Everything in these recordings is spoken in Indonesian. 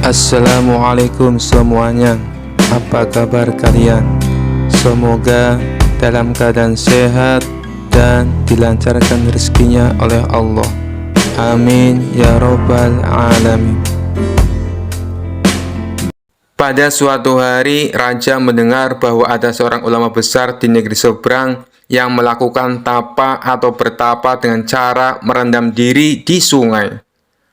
Assalamualaikum semuanya. Apa kabar kalian? Semoga dalam keadaan sehat dan dilancarkan rezekinya oleh Allah. Amin ya robbal alamin. Pada suatu hari, raja mendengar bahwa ada seorang ulama besar di negeri seberang yang melakukan tapa atau bertapa dengan cara merendam diri di sungai.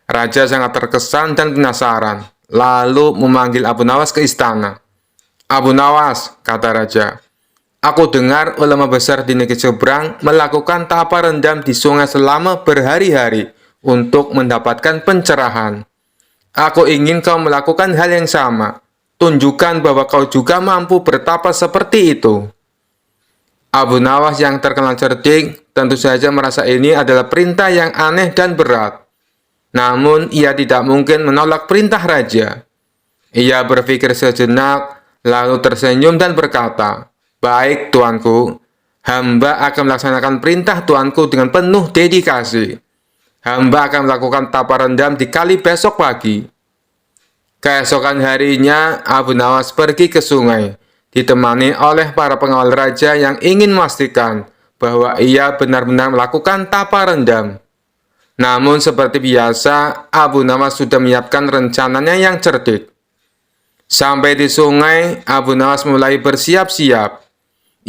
Raja sangat terkesan dan penasaran, lalu memanggil Abu Nawas ke istana. "Abu Nawas," kata raja, "aku dengar ulama besar di negeri seberang melakukan tapa rendam di sungai selama berhari-hari untuk mendapatkan pencerahan. Aku ingin kau melakukan hal yang sama. Tunjukkan bahwa kau juga mampu bertapa seperti itu." Abu Nawas yang terkenal cerdik tentu saja merasa ini adalah perintah yang aneh dan berat. Namun, ia tidak mungkin menolak perintah raja. Ia berpikir sejenak, lalu tersenyum dan berkata, "Baik, tuanku. Hamba akan melaksanakan perintah tuanku dengan penuh dedikasi. Hamba akan melakukan tapa rendam di kali besok pagi." Keesokan harinya, Abu Nawas pergi ke sungai, ditemani oleh para pengawal raja yang ingin memastikan bahwa ia benar-benar melakukan tapa rendam. Namun seperti biasa, Abu Nawas sudah menyiapkan rencananya yang cerdik. Sampai di sungai, Abu Nawas mulai bersiap-siap.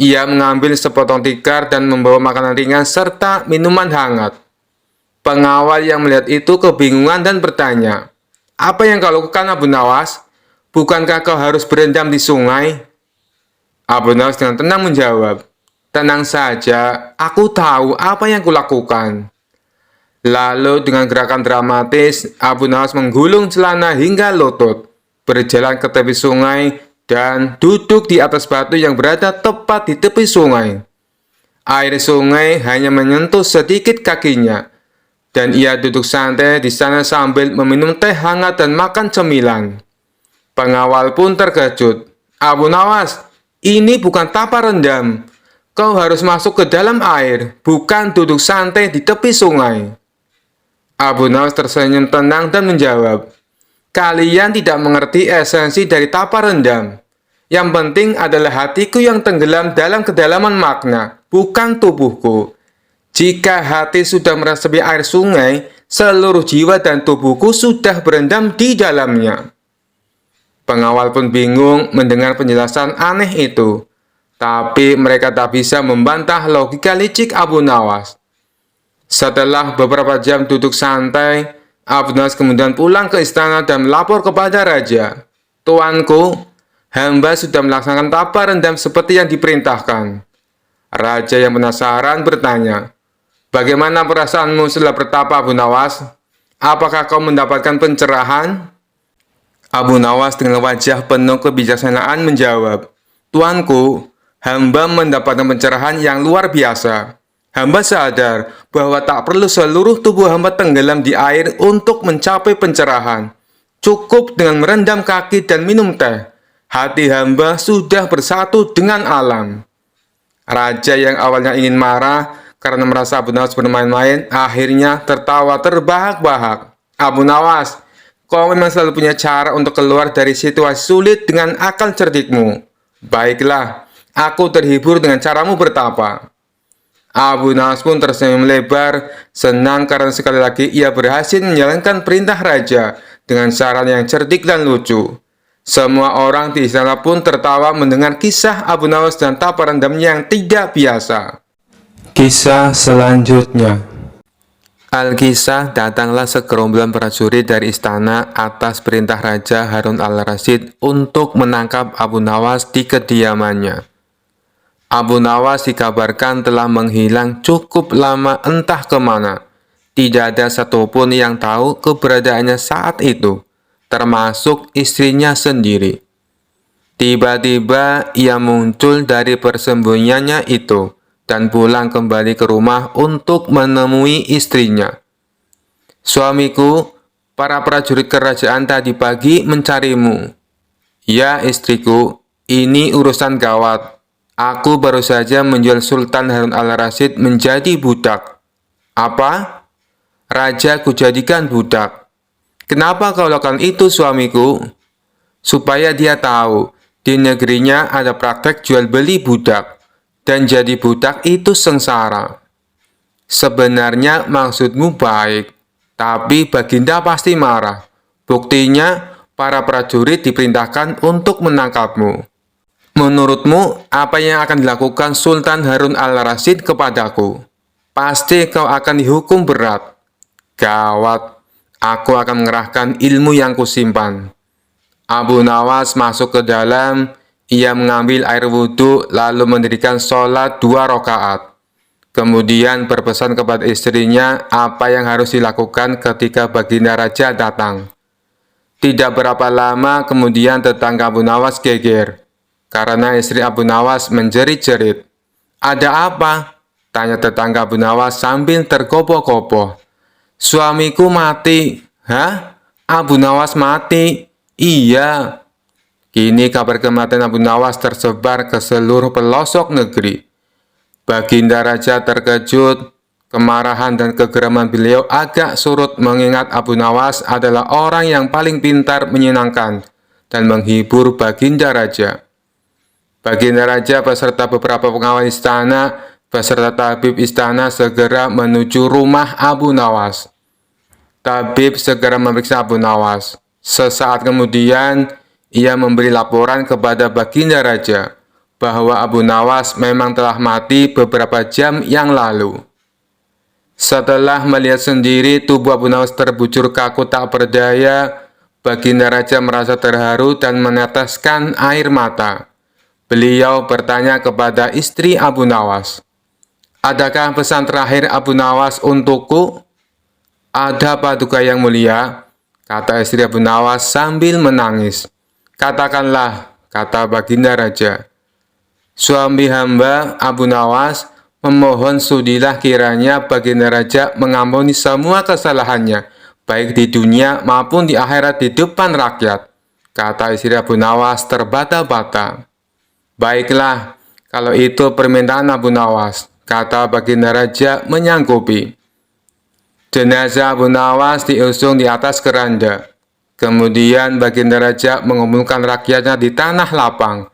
Ia mengambil sepotong tikar dan membawa makanan ringan serta minuman hangat. Pengawal yang melihat itu kebingungan dan bertanya, "Apa yang kau lakukan, Abu Nawas? Bukankah kau harus berendam di sungai?" Abu Nawas dengan tenang menjawab, "Tenang saja, aku tahu apa yang kulakukan." Lalu dengan gerakan dramatis, Abu Nawas menggulung celana hingga lutut, berjalan ke tepi sungai, dan duduk di atas batu yang berada tepat di tepi sungai. Air sungai hanya menyentuh sedikit kakinya, dan ia duduk santai di sana sambil meminum teh hangat dan makan cemilan. Pengawal pun terkejut. "Abu Nawas, ini bukan tapa rendam. Kau harus masuk ke dalam air, bukan duduk santai di tepi sungai." Abu Nawas tersenyum tenang dan menjawab, "Kalian tidak mengerti esensi dari tapa rendam. Yang penting adalah hatiku yang tenggelam dalam kedalaman makna, bukan tubuhku. Jika hati sudah meresapi air sungai, seluruh jiwa dan tubuhku sudah berendam di dalamnya." Pengawal pun bingung mendengar penjelasan aneh itu, tapi mereka tak bisa membantah logika licik Abu Nawas. Setelah beberapa jam duduk santai, Abu Nawas kemudian pulang ke istana dan melapor kepada raja, "Tuanku, hamba sudah melaksanakan tapa rendam seperti yang diperintahkan." Raja yang penasaran bertanya, "Bagaimana perasaanmu setelah bertapa, Abu Nawas? Apakah kau mendapatkan pencerahan?" Abu Nawas dengan wajah penuh kebijaksanaan menjawab, "Tuanku, hamba mendapatkan pencerahan yang luar biasa. Hamba sadar bahwa tak perlu seluruh tubuh hamba tenggelam di air untuk mencapai pencerahan. Cukup dengan merendam kaki dan minum teh. Hati hamba sudah bersatu dengan alam." Raja yang awalnya ingin marah karena merasa Abu Nawas bermain-main, akhirnya tertawa terbahak-bahak. "Abu Nawas, kau memang selalu punya cara untuk keluar dari situasi sulit dengan akal cerdikmu. Baiklah, aku terhibur dengan caramu bertapa." Abu Nawas pun tersenyum lebar, senang karena sekali lagi ia berhasil menjalankan perintah raja dengan saran yang cerdik dan lucu. Semua orang di istana pun tertawa mendengar kisah Abu Nawas dan tapa rendamnya yang tidak biasa. Kisah selanjutnya. Alkisah, datanglah segerombolan prajurit dari istana atas perintah Raja Harun al-Rasyid untuk menangkap Abu Nawas di kediamannya. Abu Nawas dikabarkan telah menghilang cukup lama entah kemana. Tidak ada satupun yang tahu keberadaannya saat itu, termasuk istrinya sendiri. Tiba-tiba ia muncul dari persembunyiannya itu dan pulang kembali ke rumah untuk menemui istrinya. "Suamiku, para prajurit kerajaan tadi pagi mencarimu." "Ya istriku, ini urusan gawat. Aku baru saja menjual Sultan Harun al-Rasyid menjadi budak." "Apa? Raja kujadikan budak?" Kenapa kau lakukan itu, suamiku? Supaya dia tahu, di negerinya ada praktek jual beli budak, dan jadi budak itu sengsara. Sebenarnya maksudmu baik, tapi Baginda pasti marah. Buktinya, para prajurit diperintahkan untuk menangkapmu. Menurutmu, apa yang akan dilakukan Sultan Harun al-Rasyid kepadaku? Pasti kau akan dihukum berat. Gawat, aku akan mengerahkan ilmu yang kusimpan. Abu Nawas masuk ke dalam, ia mengambil air wudhu lalu mendirikan sholat 2 rakaat. Kemudian berpesan kepada istrinya apa yang harus dilakukan ketika Baginda Raja datang. Tidak berapa lama kemudian tetangga Abu Nawas geger, karena istri Abu Nawas menjerit-jerit. "Ada apa?" tanya tetangga Abu Nawas sambil tergopoh-gopoh. "Suamiku mati." "Hah? Abu Nawas mati?" "Iya." Kini kabar kematian Abu Nawas tersebar ke seluruh pelosok negeri. Baginda Raja terkejut, kemarahan dan kegeraman beliau agak surut mengingat Abu Nawas adalah orang yang paling pintar menyenangkan dan menghibur Baginda Raja. Baginda Raja beserta beberapa pengawal istana beserta tabib istana segera menuju rumah Abu Nawas. Tabib segera memeriksa Abu Nawas. Sesaat kemudian, ia memberi laporan kepada Baginda Raja bahwa Abu Nawas memang telah mati beberapa jam yang lalu. Setelah melihat sendiri tubuh Abu Nawas terbujur kaku tak berdaya, Baginda Raja merasa terharu dan meneteskan air mata. Beliau bertanya kepada istri Abu Nawas, "Adakah pesan terakhir Abu Nawas untukku?" "Ada, Paduka Yang Mulia," kata istri Abu Nawas sambil menangis. "Katakanlah," kata Baginda Raja. "Suami hamba, Abu Nawas, memohon sudilah kiranya Baginda Raja mengampuni semua kesalahannya, baik di dunia maupun di akhirat di depan rakyat," kata istri Abu Nawas terbata-bata. "Baiklah, kalau itu permintaan Abu Nawas," kata Baginda Raja menyanggupi. Jenazah Abu Nawas diusung di atas keranda. Kemudian Baginda Raja mengumpulkan rakyatnya di tanah lapang.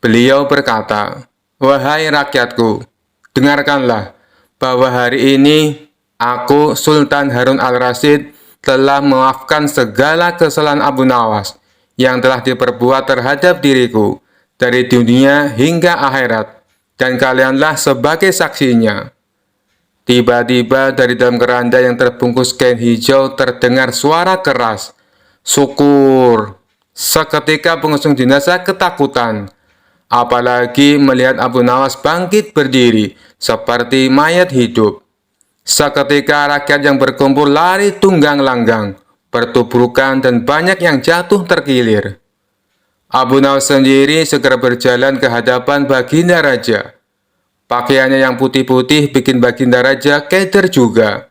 Beliau berkata, "Wahai rakyatku, dengarkanlah bahwa hari ini aku, Sultan Harun al-Rasyid, telah memaafkan segala kesalahan Abu Nawas yang telah diperbuat terhadap diriku dari dunia hingga akhirat, dan kalianlah sebagai saksinya." Tiba-tiba dari dalam keranda yang terbungkus kain hijau terdengar suara keras, "Syukur!" Seketika pengusung jenazah ketakutan, apalagi melihat Abu Nawas bangkit berdiri seperti mayat hidup. Seketika rakyat yang berkumpul lari tunggang langgang, bertubrukan dan banyak yang jatuh terkilir. Abu Nawas sendiri segera berjalan ke hadapan Baginda Raja. Pakaiannya yang putih-putih bikin Baginda Raja keder juga.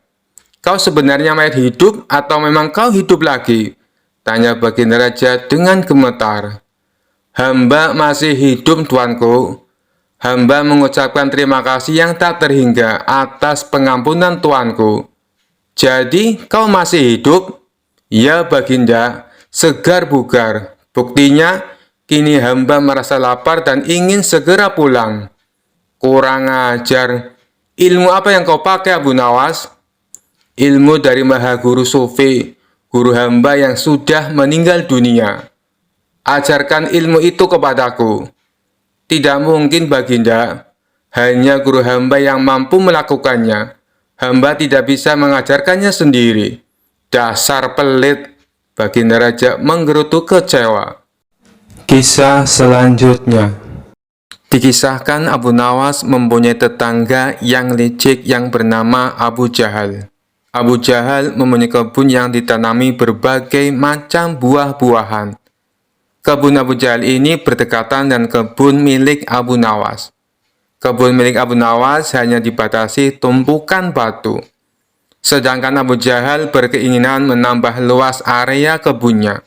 "Kau sebenarnya mayat hidup atau memang kau hidup lagi?" tanya Baginda Raja dengan gemetar. "Hamba masih hidup, tuanku. Hamba mengucapkan terima kasih yang tak terhingga atas pengampunan tuanku." "Jadi kau masih hidup?" "Ya, Baginda, segar bugar. Buktinya, kini hamba merasa lapar dan ingin segera pulang." "Kurang ajar. Ilmu apa yang kau pakai, Abu Nawas?" "Ilmu dari Maha Guru Sufi, guru hamba yang sudah meninggal dunia. Ajarkan ilmu itu kepadaku." "Tidak mungkin, Baginda. Hanya guru hamba yang mampu melakukannya. Hamba tidak bisa mengajarkannya sendiri." "Dasar pelit!" Baginda Raja menggerutu kecewa. Kisah selanjutnya. Dikisahkan Abu Nawas mempunyai tetangga yang licik yang bernama Abu Jahal. Abu Jahal mempunyai kebun yang ditanami berbagai macam buah-buahan. Kebun Abu Jahal ini berdekatan dengan kebun milik Abu Nawas. Kebun milik Abu Nawas hanya dibatasi tumpukan batu. Sedangkan Abu Jahal berkeinginan menambah luas area kebunnya.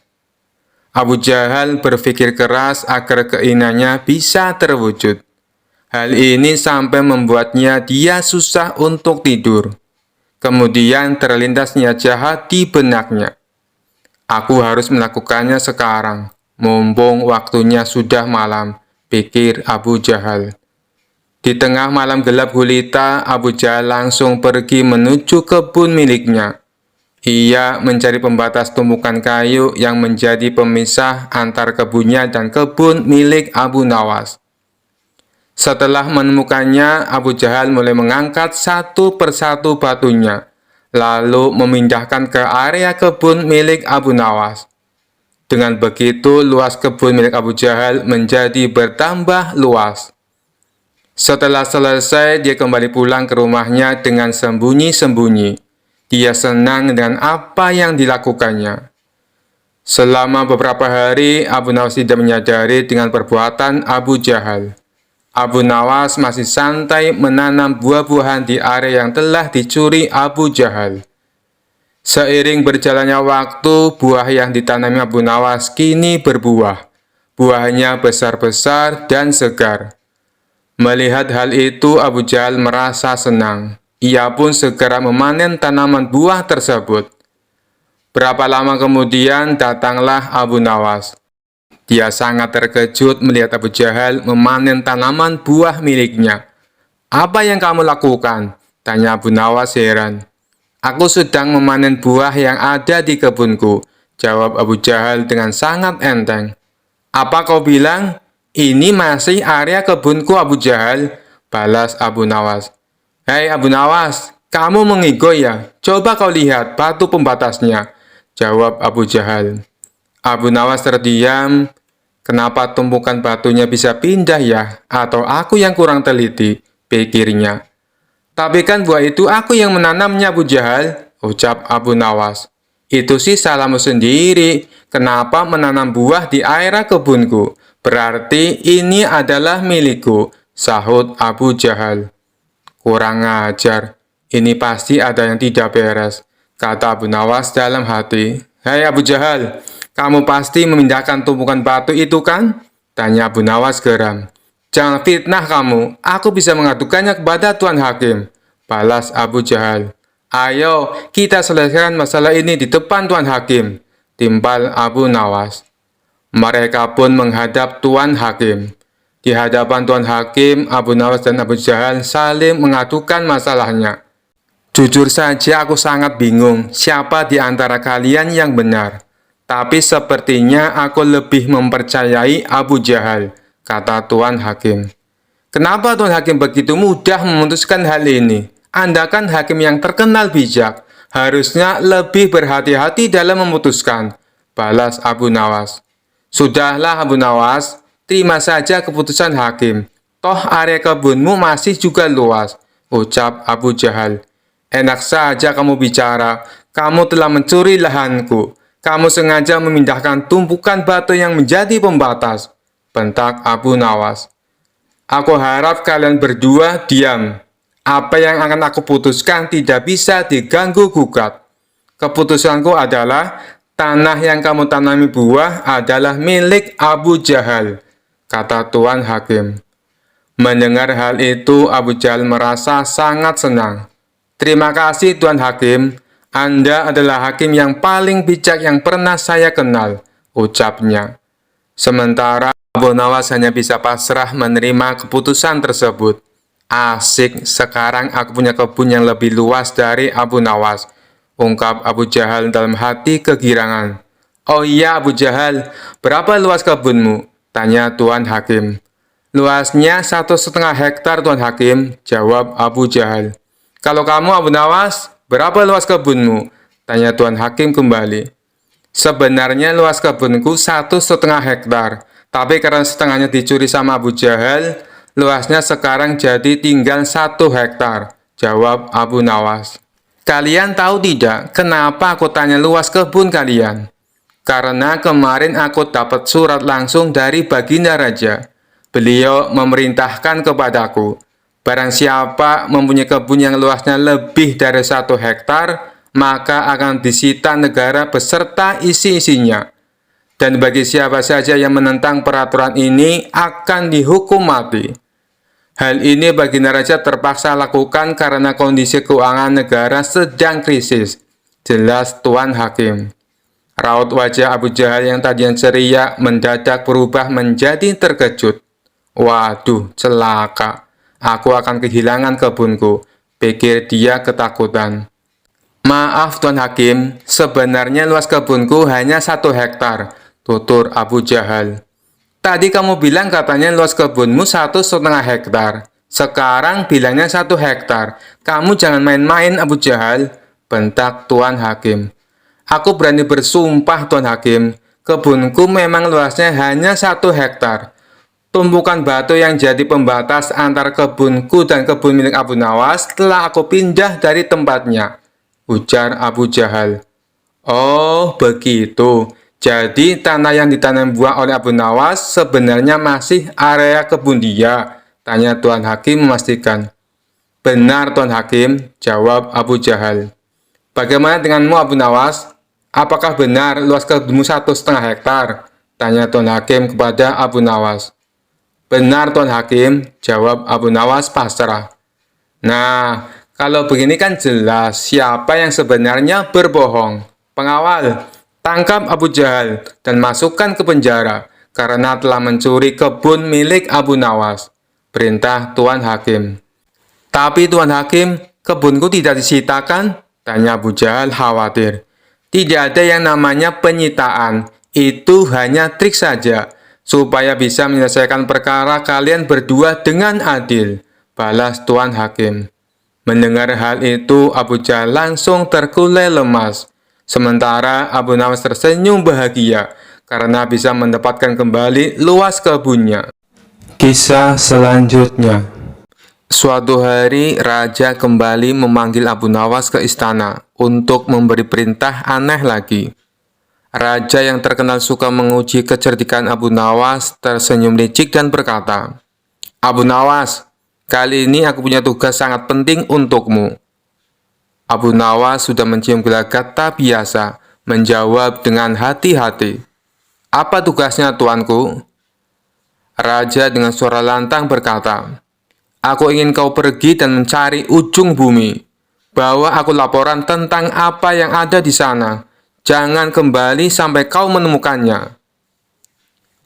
Abu Jahal berpikir keras agar keinginannya bisa terwujud. Hal ini sampai membuatnya dia susah untuk tidur. Kemudian terlintas niat jahat di benaknya. Aku harus melakukannya sekarang, mumpung waktunya sudah malam, pikir Abu Jahal. Di tengah malam gelap gulita, Abu Jahal langsung pergi menuju kebun miliknya. Ia mencari pembatas tumpukan kayu yang menjadi pemisah antar kebunnya dan kebun milik Abu Nawas. Setelah menemukannya, Abu Jahal mulai mengangkat satu persatu batunya, lalu memindahkan ke area kebun milik Abu Nawas. Dengan begitu, luas kebun milik Abu Jahal menjadi bertambah luas. Setelah selesai, dia kembali pulang ke rumahnya dengan sembunyi-sembunyi. Dia senang dengan apa yang dilakukannya. Selama beberapa hari, Abu Nawas tidak menyadari dengan perbuatan Abu Jahal. Abu Nawas masih santai menanam buah-buahan di area yang telah dicuri Abu Jahal. Seiring berjalannya waktu, buah yang ditanami Abu Nawas kini berbuah. Buahnya besar-besar dan segar. Melihat hal itu, Abu Jahal merasa senang. Ia pun segera memanen tanaman buah tersebut. Berapa lama kemudian datanglah Abu Nawas. Dia sangat terkejut melihat Abu Jahal memanen tanaman buah miliknya. "Apa yang kamu lakukan?" tanya Abu Nawas heran. "Aku sedang memanen buah yang ada di kebunku," jawab Abu Jahal dengan sangat enteng. "Apa kau bilang? Ini masih area kebunku, Abu Jahal," balas Abu Nawas. "Hei Abu Nawas, kamu mengigo ya? Coba kau lihat batu pembatasnya," jawab Abu Jahal. Abu Nawas terdiam. Kenapa tumpukan batunya bisa pindah ya? Atau aku yang kurang teliti, pikirnya. "Tapi kan buah itu aku yang menanamnya, Abu Jahal," ucap Abu Nawas. "Itu sih salahmu sendiri. Kenapa menanam buah di area kebunku? Berarti ini adalah milikku," sahut Abu Jahal. "Kurang ajar, ini pasti ada yang tidak beres," kata Abu Nawas dalam hati. "Hei Abu Jahal, kamu pasti memindahkan tumpukan batu itu kan?" tanya Abu Nawas geram. "Jangan fitnah kamu, aku bisa mengadukannya kepada Tuan Hakim," balas Abu Jahal. "Ayo, kita selesaikan masalah ini di depan Tuan Hakim," timpal Abu Nawas. Mereka pun menghadap Tuan Hakim. Di hadapan Tuan Hakim, Abu Nawas dan Abu Jahal saling mengadukan masalahnya. "Jujur saja aku sangat bingung siapa di antara kalian yang benar. Tapi sepertinya aku lebih mempercayai Abu Jahal," kata Tuan Hakim. "Kenapa Tuan Hakim begitu mudah memutuskan hal ini? Anda kan hakim yang terkenal bijak. Harusnya lebih berhati-hati dalam memutuskan," balas Abu Nawas. "Sudahlah Abu Nawas, terima saja keputusan hakim. Toh area kebunmu masih juga luas," ucap Abu Jahal. "Enak saja kamu bicara, kamu telah mencuri lahanku. Kamu sengaja memindahkan tumpukan batu yang menjadi pembatas," bentak Abu Nawas. "Aku harap kalian berdua diam. Apa yang akan aku putuskan tidak bisa diganggu-gugat. Keputusanku adalah tanah yang kamu tanami buah adalah milik Abu Jahal," kata Tuan Hakim. Mendengar hal itu, Abu Jahal merasa sangat senang. "Terima kasih Tuan Hakim, Anda adalah hakim yang paling bijak yang pernah saya kenal," ucapnya. Sementara Abu Nawas hanya bisa pasrah menerima keputusan tersebut. "Asik, sekarang aku punya kebun yang lebih luas dari Abu Nawas," ungkap Abu Jahal dalam hati kegirangan. "Oh iya Abu Jahal, berapa luas kebunmu?" tanya Tuan Hakim. "Luasnya 1,5 hektar Tuan Hakim," jawab Abu Jahal. "Kalau kamu Abu Nawas, berapa luas kebunmu?" tanya Tuan Hakim kembali. "Sebenarnya luas kebunku 1,5 hektar, tapi karena setengahnya dicuri sama Abu Jahal, luasnya sekarang jadi tinggal 1 hektar, jawab Abu Nawas. "Kalian tahu tidak kenapa aku tanya luas kebun kalian? Karena kemarin aku dapat surat langsung dari Baginda Raja. Beliau memerintahkan kepadaku, barang siapa mempunyai kebun yang luasnya lebih dari 1 hektar, maka akan disita negara beserta isi-isinya. Dan bagi siapa saja yang menentang peraturan ini akan dihukum mati. Hal ini Baginda Raja terpaksa lakukan karena kondisi keuangan negara sedang krisis," jelas Tuan Hakim. Raut wajah Abu Jahal yang tadinya ceria mendadak berubah menjadi terkejut. Waduh, celaka. Aku akan kehilangan kebunku, pikir dia ketakutan. Maaf Tuan Hakim, sebenarnya luas kebunku hanya 1 hektar, tutur Abu Jahal. Tadi kamu bilang katanya luas kebunmu 1,5 hektar. Sekarang bilangnya 1 hektar. Kamu jangan main-main Abu Jahal, bentak Tuan Hakim. Aku berani bersumpah Tuan Hakim, kebunku memang luasnya hanya 1 hektar. Tumpukan batu yang jadi pembatas antara kebunku dan kebun milik Abu Nawas telah aku pindah dari tempatnya, ujar Abu Jahal. Oh, begitu. Jadi tanah yang ditanam buah oleh Abu Nawas sebenarnya masih area kebun dia, tanya Tuan Hakim memastikan. Benar Tuan Hakim, jawab Abu Jahal. Bagaimana denganmu Abu Nawas? Apakah benar luas kebunmu 1,5 hektar? Tanya Tuan Hakim kepada Abu Nawas. Benar Tuan Hakim, jawab Abu Nawas pasrah. Nah, kalau begini kan jelas siapa yang sebenarnya berbohong. Pengawal, tangkap Abu Jahal dan masukkan ke penjara karena telah mencuri kebun milik Abu Nawas. Perintah Tuan Hakim. Tapi Tuan Hakim, kebunku tidak disitakan? Tanya Abu Jahal khawatir. Tidak ada yang namanya penyitaan, itu hanya trik saja, supaya bisa menyelesaikan perkara kalian berdua dengan adil, balas Tuan Hakim. Mendengar hal itu, Abu Jahal langsung terkulai lemas, sementara Abu Nawas tersenyum bahagia karena bisa mendapatkan kembali luas kebunnya. Kisah selanjutnya. Suatu hari, Raja kembali memanggil Abu Nawas ke istana untuk memberi perintah aneh lagi. Raja yang terkenal suka menguji kecerdikan Abu Nawas tersenyum licik dan berkata, Abu Nawas, kali ini aku punya tugas sangat penting untukmu. Abu Nawas sudah mencium gelagat tak biasa, menjawab dengan hati-hati. Apa tugasnya, tuanku? Raja dengan suara lantang berkata, Aku ingin kau pergi dan mencari ujung bumi. Bawa aku laporan tentang apa yang ada di sana. Jangan kembali sampai kau menemukannya.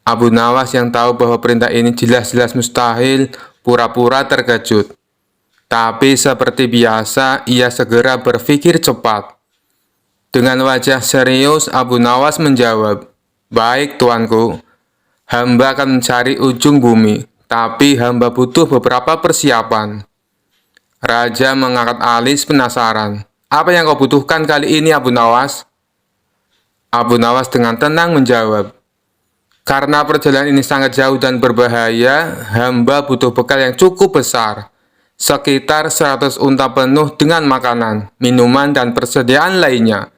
Abu Nawas yang tahu bahwa perintah ini jelas-jelas mustahil, pura-pura terkejut. Tapi seperti biasa, ia segera berpikir cepat. Dengan wajah serius, Abu Nawas menjawab, Baik, tuanku. Hamba akan mencari ujung bumi. Tapi hamba butuh beberapa persiapan. Raja mengangkat alis penasaran. Apa yang kau butuhkan kali ini, Abu Nawas? Abu Nawas dengan tenang menjawab. Karena perjalanan ini sangat jauh dan berbahaya, hamba butuh bekal yang cukup besar. Sekitar 100 unta penuh dengan makanan, minuman, dan persediaan lainnya.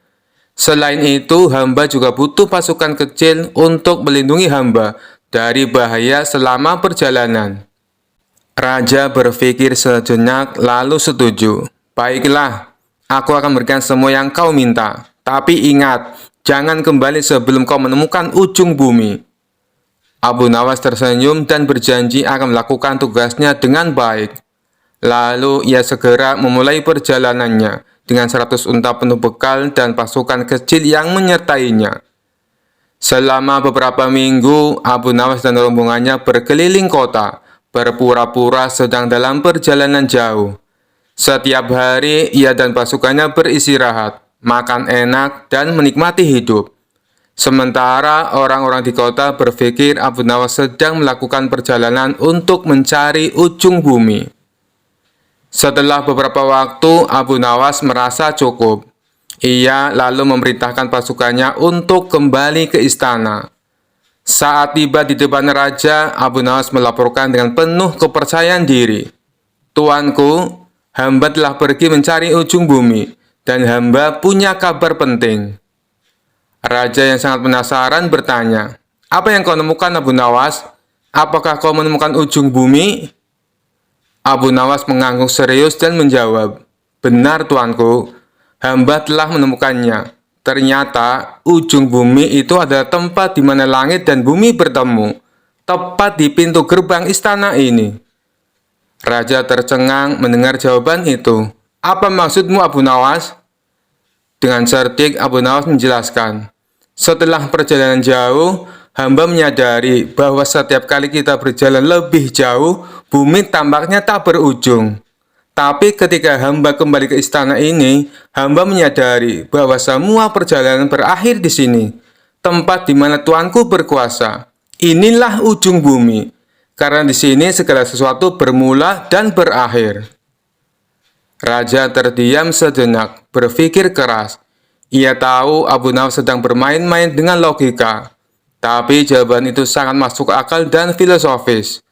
Selain itu, hamba juga butuh pasukan kecil untuk melindungi hamba dari bahaya selama perjalanan. Raja berpikir sejenak lalu setuju. Baiklah, aku akan memberikan semua yang kau minta. Tapi ingat, jangan kembali sebelum kau menemukan ujung bumi. Abu Nawas tersenyum dan berjanji akan melakukan tugasnya dengan baik. Lalu ia segera memulai perjalanannya dengan 100 unta penuh bekal dan pasukan kecil yang menyertainya. Selama beberapa minggu, Abu Nawas dan rombongannya berkeliling kota, berpura-pura sedang dalam perjalanan jauh. Setiap hari, ia dan pasukannya beristirahat, makan enak, dan menikmati hidup. Sementara orang-orang di kota berpikir Abu Nawas sedang melakukan perjalanan untuk mencari ujung bumi. Setelah beberapa waktu, Abu Nawas merasa cukup. Ia lalu memerintahkan pasukannya untuk kembali ke istana. Saat tiba di depan raja, Abu Nawas melaporkan dengan penuh kepercayaan diri. Tuanku, hamba telah pergi mencari ujung bumi, dan hamba punya kabar penting. Raja yang sangat penasaran bertanya, Apa yang kau temukan Abu Nawas? Apakah kau menemukan ujung bumi? Abu Nawas mengangguk serius dan menjawab, Benar tuanku. Hamba telah menemukannya. Ternyata ujung bumi itu adalah tempat di mana langit dan bumi bertemu, tepat di pintu gerbang istana ini. Raja tercengang mendengar jawaban itu. Apa maksudmu Abu Nawas? Dengan cerdik Abu Nawas menjelaskan. Setelah perjalanan jauh, hamba menyadari bahwa setiap kali kita berjalan lebih jauh, bumi tampaknya tak berujung. Tapi ketika hamba kembali ke istana ini, hamba menyadari bahwa semua perjalanan berakhir di sini, tempat di mana Tuanku berkuasa. Inilah ujung bumi, karena di sini segala sesuatu bermula dan berakhir. Raja terdiam sejenak, berpikir keras. Ia tahu Abu Nawas sedang bermain-main dengan logika, tapi jawaban itu sangat masuk akal dan filosofis.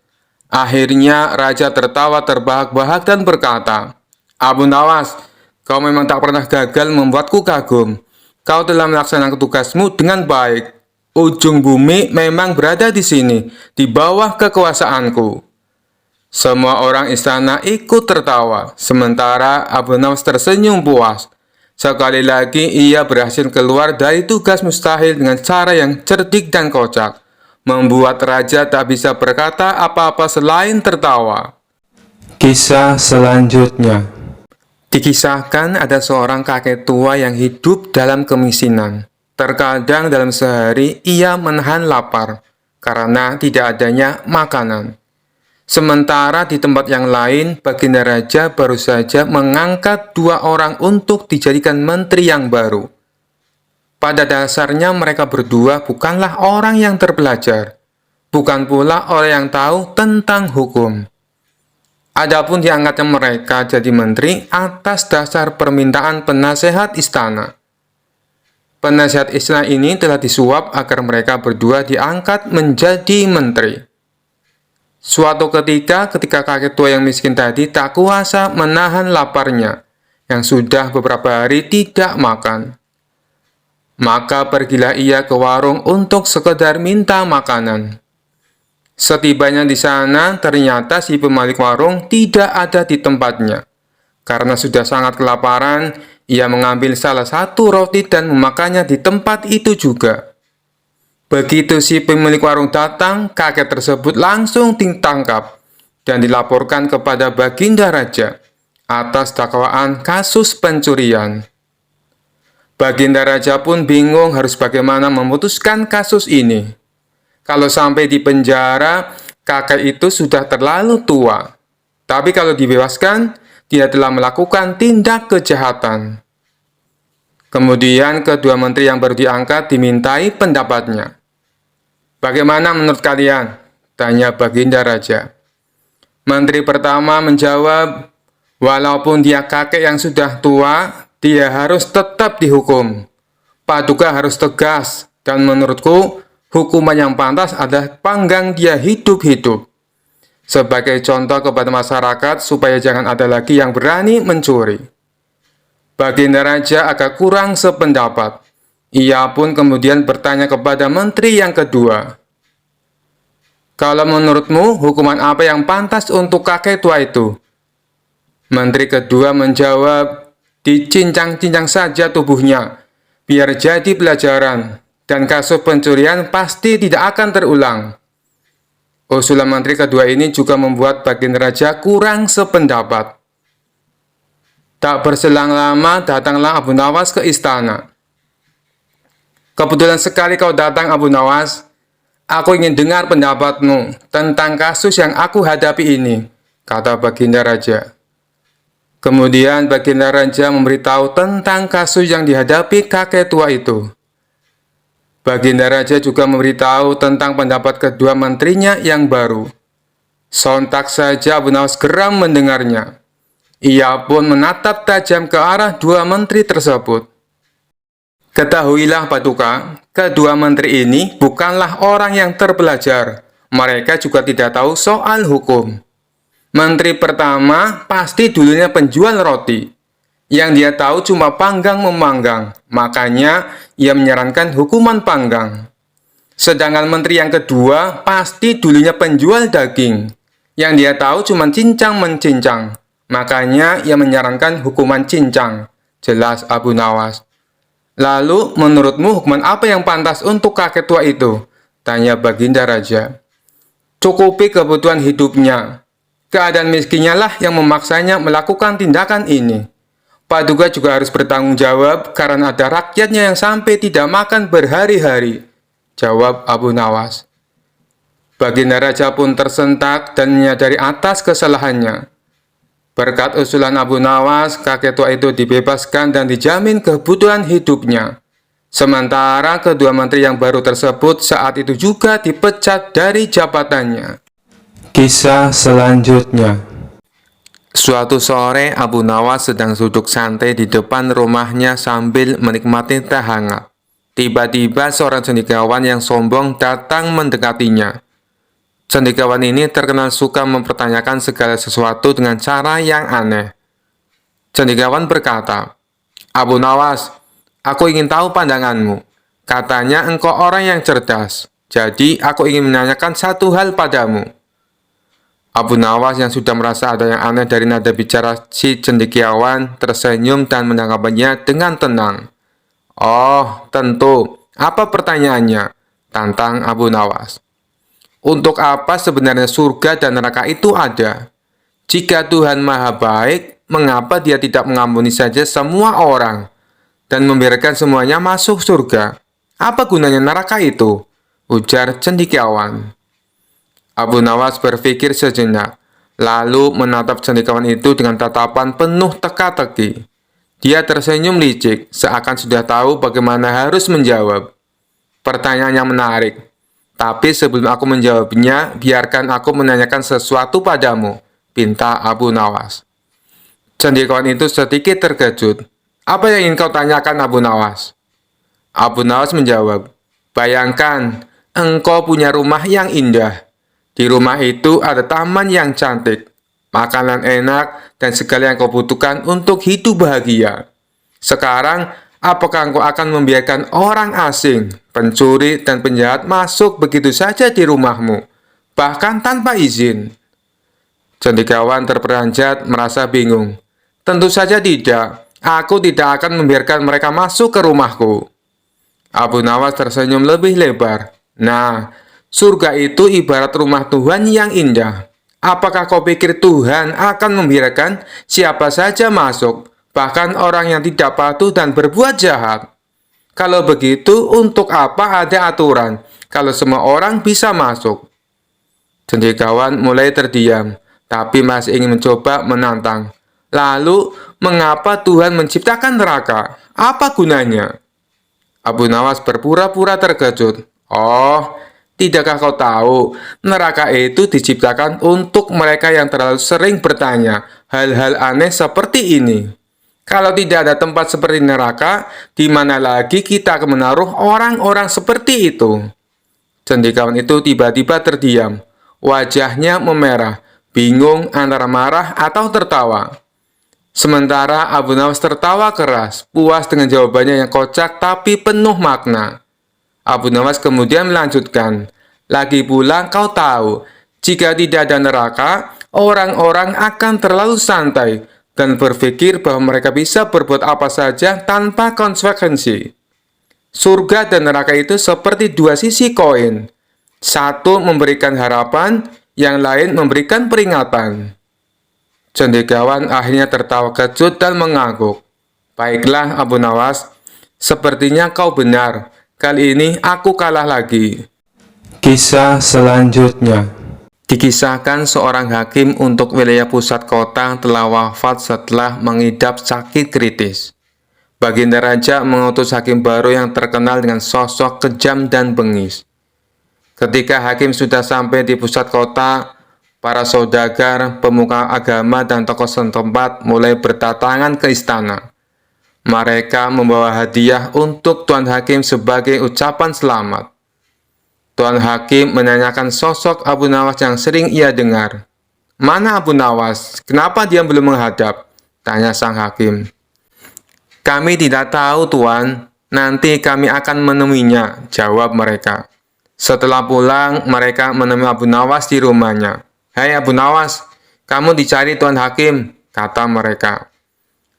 Akhirnya Raja tertawa terbahak-bahak dan berkata, "Abu Nawas, kau memang tak pernah gagal membuatku kagum. Kau telah melaksanakan tugasmu dengan baik. Ujung bumi memang berada di sini, di bawah kekuasaanku." Semua orang istana ikut tertawa, sementara Abu Nawas tersenyum puas. Sekali lagi ia berhasil keluar dari tugas mustahil dengan cara yang cerdik dan kocak, membuat raja tak bisa berkata apa-apa selain tertawa. Kisah selanjutnya. Dikisahkan ada seorang kakek tua yang hidup dalam kemiskinan. Terkadang dalam sehari ia menahan lapar karena tidak adanya makanan. Sementara di tempat yang lain, baginda raja baru saja mengangkat 2 orang untuk dijadikan menteri yang baru. Pada dasarnya mereka berdua bukanlah orang yang terpelajar, bukan pula orang yang tahu tentang hukum. Adapun diangkatnya mereka jadi menteri atas dasar permintaan penasehat istana. Penasehat istana ini telah disuap agar mereka berdua diangkat menjadi menteri. Suatu ketika kakek tua yang miskin tadi tak kuasa menahan laparnya, yang sudah beberapa hari tidak makan. Maka pergilah ia ke warung untuk sekedar minta makanan. Setibanya di sana, ternyata si pemilik warung tidak ada di tempatnya. Karena sudah sangat kelaparan, ia mengambil salah satu roti dan memakannya di tempat itu juga. Begitu si pemilik warung datang, kakek tersebut langsung ditangkap dan dilaporkan kepada baginda raja atas dakwaan kasus pencurian. Baginda raja pun bingung harus bagaimana memutuskan kasus ini. Kalau sampai di penjara, kakek itu sudah terlalu tua. Tapi kalau dibebaskan, dia telah melakukan tindak kejahatan. Kemudian kedua menteri yang baru diangkat dimintai pendapatnya. "Bagaimana menurut kalian?" tanya baginda raja. Menteri pertama menjawab, "Walaupun dia kakek yang sudah tua, dia harus tetap dihukum. Paduka harus tegas, dan menurutku, hukuman yang pantas adalah panggang dia hidup-hidup. Sebagai contoh kepada masyarakat supaya jangan ada lagi yang berani mencuri." Baginda raja agak kurang sependapat. Ia pun kemudian bertanya kepada menteri yang kedua, "Kalau menurutmu, hukuman apa yang pantas untuk kakek tua itu?" Menteri kedua menjawab, "Dicincang-cincang saja tubuhnya, biar jadi pelajaran, dan kasus pencurian pasti tidak akan terulang." Usulan menteri kedua ini juga membuat baginda raja kurang sependapat. Tak berselang lama, datanglah Abu Nawas ke istana. "Kebetulan sekali kau datang, Abu Nawas. Aku ingin dengar pendapatmu tentang kasus yang aku hadapi ini," kata baginda raja. Kemudian baginda raja memberitahu tentang kasus yang dihadapi kakek tua itu. Baginda raja juga memberitahu tentang pendapat kedua menterinya yang baru. Sontak saja Abu Nawas geram mendengarnya. Ia pun menatap tajam ke arah 2 menteri tersebut. "Ketahuilah Paduka, kedua menteri ini bukanlah orang yang terpelajar. Mereka juga tidak tahu soal hukum. Menteri pertama pasti dulunya penjual roti. Yang dia tahu cuma panggang-memanggang, makanya ia menyarankan hukuman panggang. Sedangkan menteri yang kedua pasti dulunya penjual daging. Yang dia tahu cuma cincang-mencincang, makanya ia menyarankan hukuman cincang," jelas Abu Nawas. "Lalu, menurutmu hukuman apa yang pantas untuk kakek tua itu?" tanya baginda raja. "Cukupi kebutuhan hidupnya. Keadaan miskinnya lah yang memaksanya melakukan tindakan ini. Paduka juga harus bertanggung jawab karena ada rakyatnya yang sampai tidak makan berhari-hari, jawab Abu Nawas. Baginda Raja pun tersentak dan menyadari atas kesalahannya. Berkat usulan Abu Nawas, kakek tua itu dibebaskan dan dijamin kebutuhan hidupnya. Sementara kedua menteri yang baru tersebut saat itu juga dipecat dari jabatannya. Kisah selanjutnya. Suatu sore, Abu Nawas sedang duduk santai di depan rumahnya sambil menikmati teh hangat. Tiba-tiba seorang cendekiawan yang sombong datang mendekatinya. Cendekiawan ini terkenal suka mempertanyakan segala sesuatu dengan cara yang aneh. Cendekiawan berkata, "Abu Nawas, aku ingin tahu pandanganmu. Katanya engkau orang yang cerdas. Jadi aku ingin menanyakan satu hal padamu." Abu Nawas yang sudah merasa ada yang aneh dari nada bicara si cendekiawan tersenyum dan menanggapinya dengan tenang. "Oh, tentu. Apa pertanyaannya?" tantang Abu Nawas. "Untuk apa sebenarnya surga dan neraka itu ada? Jika Tuhan Maha Baik, mengapa Dia tidak mengampuni saja semua orang dan membiarkan semuanya masuk surga? Apa gunanya neraka itu?" ujar cendekiawan. Abu Nawas berpikir sejenak, lalu menatap cendekiawan itu dengan tatapan penuh teka-teki. Dia tersenyum licik, seakan sudah tahu bagaimana harus menjawab. "Pertanyaan yang menarik. Tapi sebelum aku menjawabnya, biarkan aku menanyakan sesuatu padamu," pinta Abu Nawas. Cendekiawan itu sedikit terkejut. "Apa yang ingin kau tanyakan, Abu Nawas?" Abu Nawas menjawab, "Bayangkan, engkau punya rumah yang indah. Di rumah itu ada taman yang cantik, makanan enak, dan segala yang kau butuhkan untuk hidup bahagia. Sekarang, apakah engkau akan membiarkan orang asing, pencuri, dan penjahat masuk begitu saja di rumahmu, bahkan tanpa izin?" Cendekiawan terperanjat merasa bingung. "Tentu saja tidak. Aku tidak akan membiarkan mereka masuk ke rumahku." Abu Nawas tersenyum lebih lebar. "Nah, surga itu ibarat rumah Tuhan yang indah. Apakah kau pikir Tuhan akan membiarkan siapa saja masuk, bahkan orang yang tidak patuh dan berbuat jahat? Kalau begitu, untuk apa ada aturan kalau semua orang bisa masuk?" Cendekiawan mulai terdiam, tapi masih ingin mencoba menantang. "Lalu, mengapa Tuhan menciptakan neraka? Apa gunanya?" Abu Nawas berpura-pura terkejut. "Oh, tidakkah kau tahu, neraka itu diciptakan untuk mereka yang terlalu sering bertanya hal-hal aneh seperti ini. Kalau tidak ada tempat seperti neraka, di mana lagi kita akan menaruh orang-orang seperti itu?" Cendekiawan itu tiba-tiba terdiam. Wajahnya memerah, bingung antara marah atau tertawa. Sementara Abu Nawas tertawa keras, puas dengan jawabannya yang kocak tapi penuh makna. Abu Nawas kemudian melanjutkan, "Lagi pula kau tahu, jika tidak ada neraka, orang-orang akan terlalu santai dan berpikir bahwa mereka bisa berbuat apa saja tanpa konsekuensi. Surga dan neraka itu seperti dua sisi koin. Satu memberikan harapan, yang lain memberikan peringatan." Cendekiawan akhirnya tertawa kecut dan mengangguk. "Baiklah, Abu Nawas, sepertinya kau benar. Kali ini aku kalah lagi." Kisah selanjutnya. Dikisahkan seorang hakim untuk wilayah pusat kota telah wafat setelah mengidap sakit kritis. Baginda Raja mengutus hakim baru yang terkenal dengan sosok kejam dan bengis. Ketika hakim sudah sampai di pusat kota, para saudagar, pemuka agama, dan tokoh setempat mulai berdatangan ke istana. Mereka membawa hadiah untuk Tuan Hakim sebagai ucapan selamat. Tuan Hakim menanyakan sosok Abu Nawas yang sering ia dengar. "Mana Abu Nawas? Kenapa dia belum menghadap?" tanya sang hakim. "Kami tidak tahu, Tuan. Nanti kami akan menemuinya," jawab mereka. Setelah pulang, mereka menemui Abu Nawas di rumahnya. "Hai Abu Nawas, kamu dicari Tuan Hakim," kata mereka.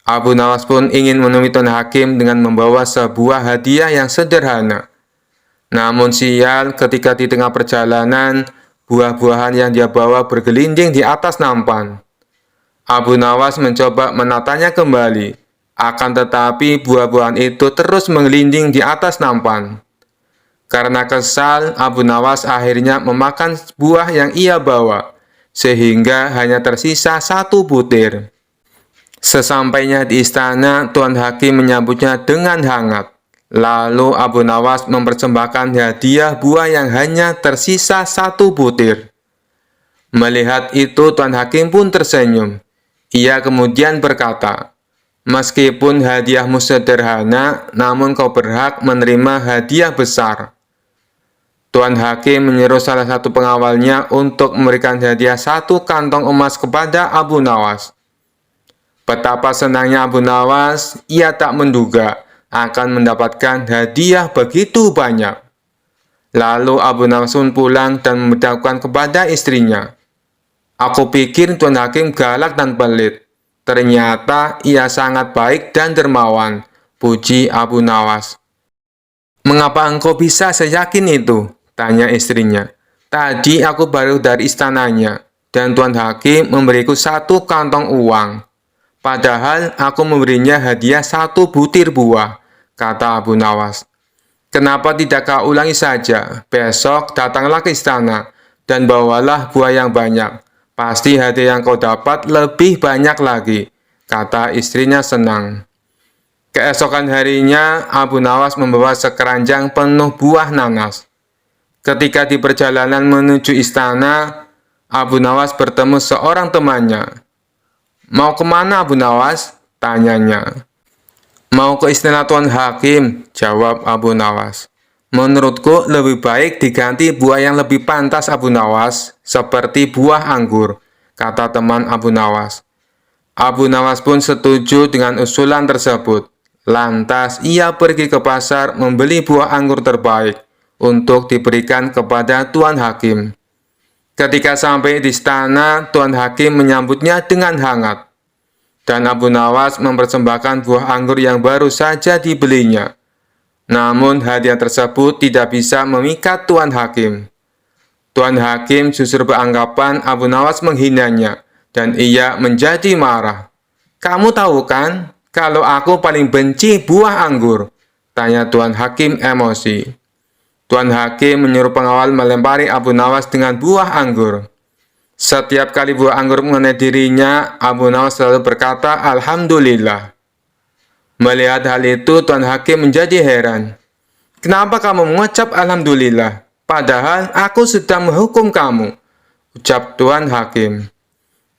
Abu Nawas pun ingin menemui Tuan Hakim dengan membawa sebuah hadiah yang sederhana. Namun sial, ketika di tengah perjalanan, buah-buahan yang dia bawa bergelinding di atas nampan. Abu Nawas mencoba menatanya kembali, Akan tetapi buah-buahan itu terus menggelinding di atas nampan. Karena kesal, Abu Nawas akhirnya memakan buah yang ia bawa, sehingga hanya tersisa 1 butir. Sesampainya di istana, Tuan Hakim menyambutnya dengan hangat. Lalu Abu Nawas mempersembahkan hadiah buah yang hanya tersisa 1 butir. Melihat itu, Tuan Hakim pun tersenyum. Ia kemudian berkata, "Meskipun hadiahmu sederhana, namun kau berhak menerima hadiah besar." Tuan Hakim menyuruh salah satu pengawalnya untuk memberikan hadiah 1 kantong emas kepada Abu Nawas. Betapa senangnya Abu Nawas, ia tak menduga akan mendapatkan hadiah begitu banyak. Lalu Abu Nawas pun pulang dan memberitahukan kepada istrinya, "Aku pikir Tuan Hakim galak dan pelit. Ternyata ia sangat baik dan dermawan," puji Abu Nawas. "Mengapa engkau bisa seyakin itu?" tanya istrinya. "Tadi aku baru dari istananya, dan Tuan Hakim memberiku 1 kantong uang. Padahal aku memberinya hadiah 1 butir buah," kata Abu Nawas. "Kenapa tidak kau ulangi saja? Besok datanglah ke istana, dan bawalah buah yang banyak. Pasti hadiah yang kau dapat lebih banyak lagi," kata istrinya senang. Keesokan harinya, Abu Nawas membawa sekeranjang penuh buah nanas. Ketika di perjalanan menuju istana, Abu Nawas bertemu seorang temannya. "Mau kemana, Abu Nawas?" tanyanya. "Mau ke istana Tuan Hakim," jawab Abu Nawas. "Menurutku lebih baik diganti buah yang lebih pantas, Abu Nawas, seperti buah anggur," kata teman Abu Nawas. Abu Nawas pun setuju dengan usulan tersebut. Lantas ia pergi ke pasar membeli buah anggur terbaik untuk diberikan kepada Tuan Hakim. Ketika sampai di istana, Tuan Hakim menyambutnya dengan hangat. Dan Abu Nawas mempersembahkan buah anggur yang baru saja dibelinya. Namun hadiah tersebut tidak bisa memikat Tuan Hakim. Tuan Hakim justru beranggapan Abu Nawas menghinanya, dan ia menjadi marah. "Kamu tahu kan, kalau aku paling benci buah anggur?" tanya Tuan Hakim emosi. Tuan Hakim menyuruh pengawal melempari Abu Nawas dengan buah anggur. Setiap kali buah anggur mengenai dirinya, Abu Nawas selalu berkata, "Alhamdulillah." Melihat hal itu, Tuan Hakim menjadi heran. "Kenapa kamu mengucap Alhamdulillah, padahal aku sedang menghukum kamu?" ucap Tuan Hakim.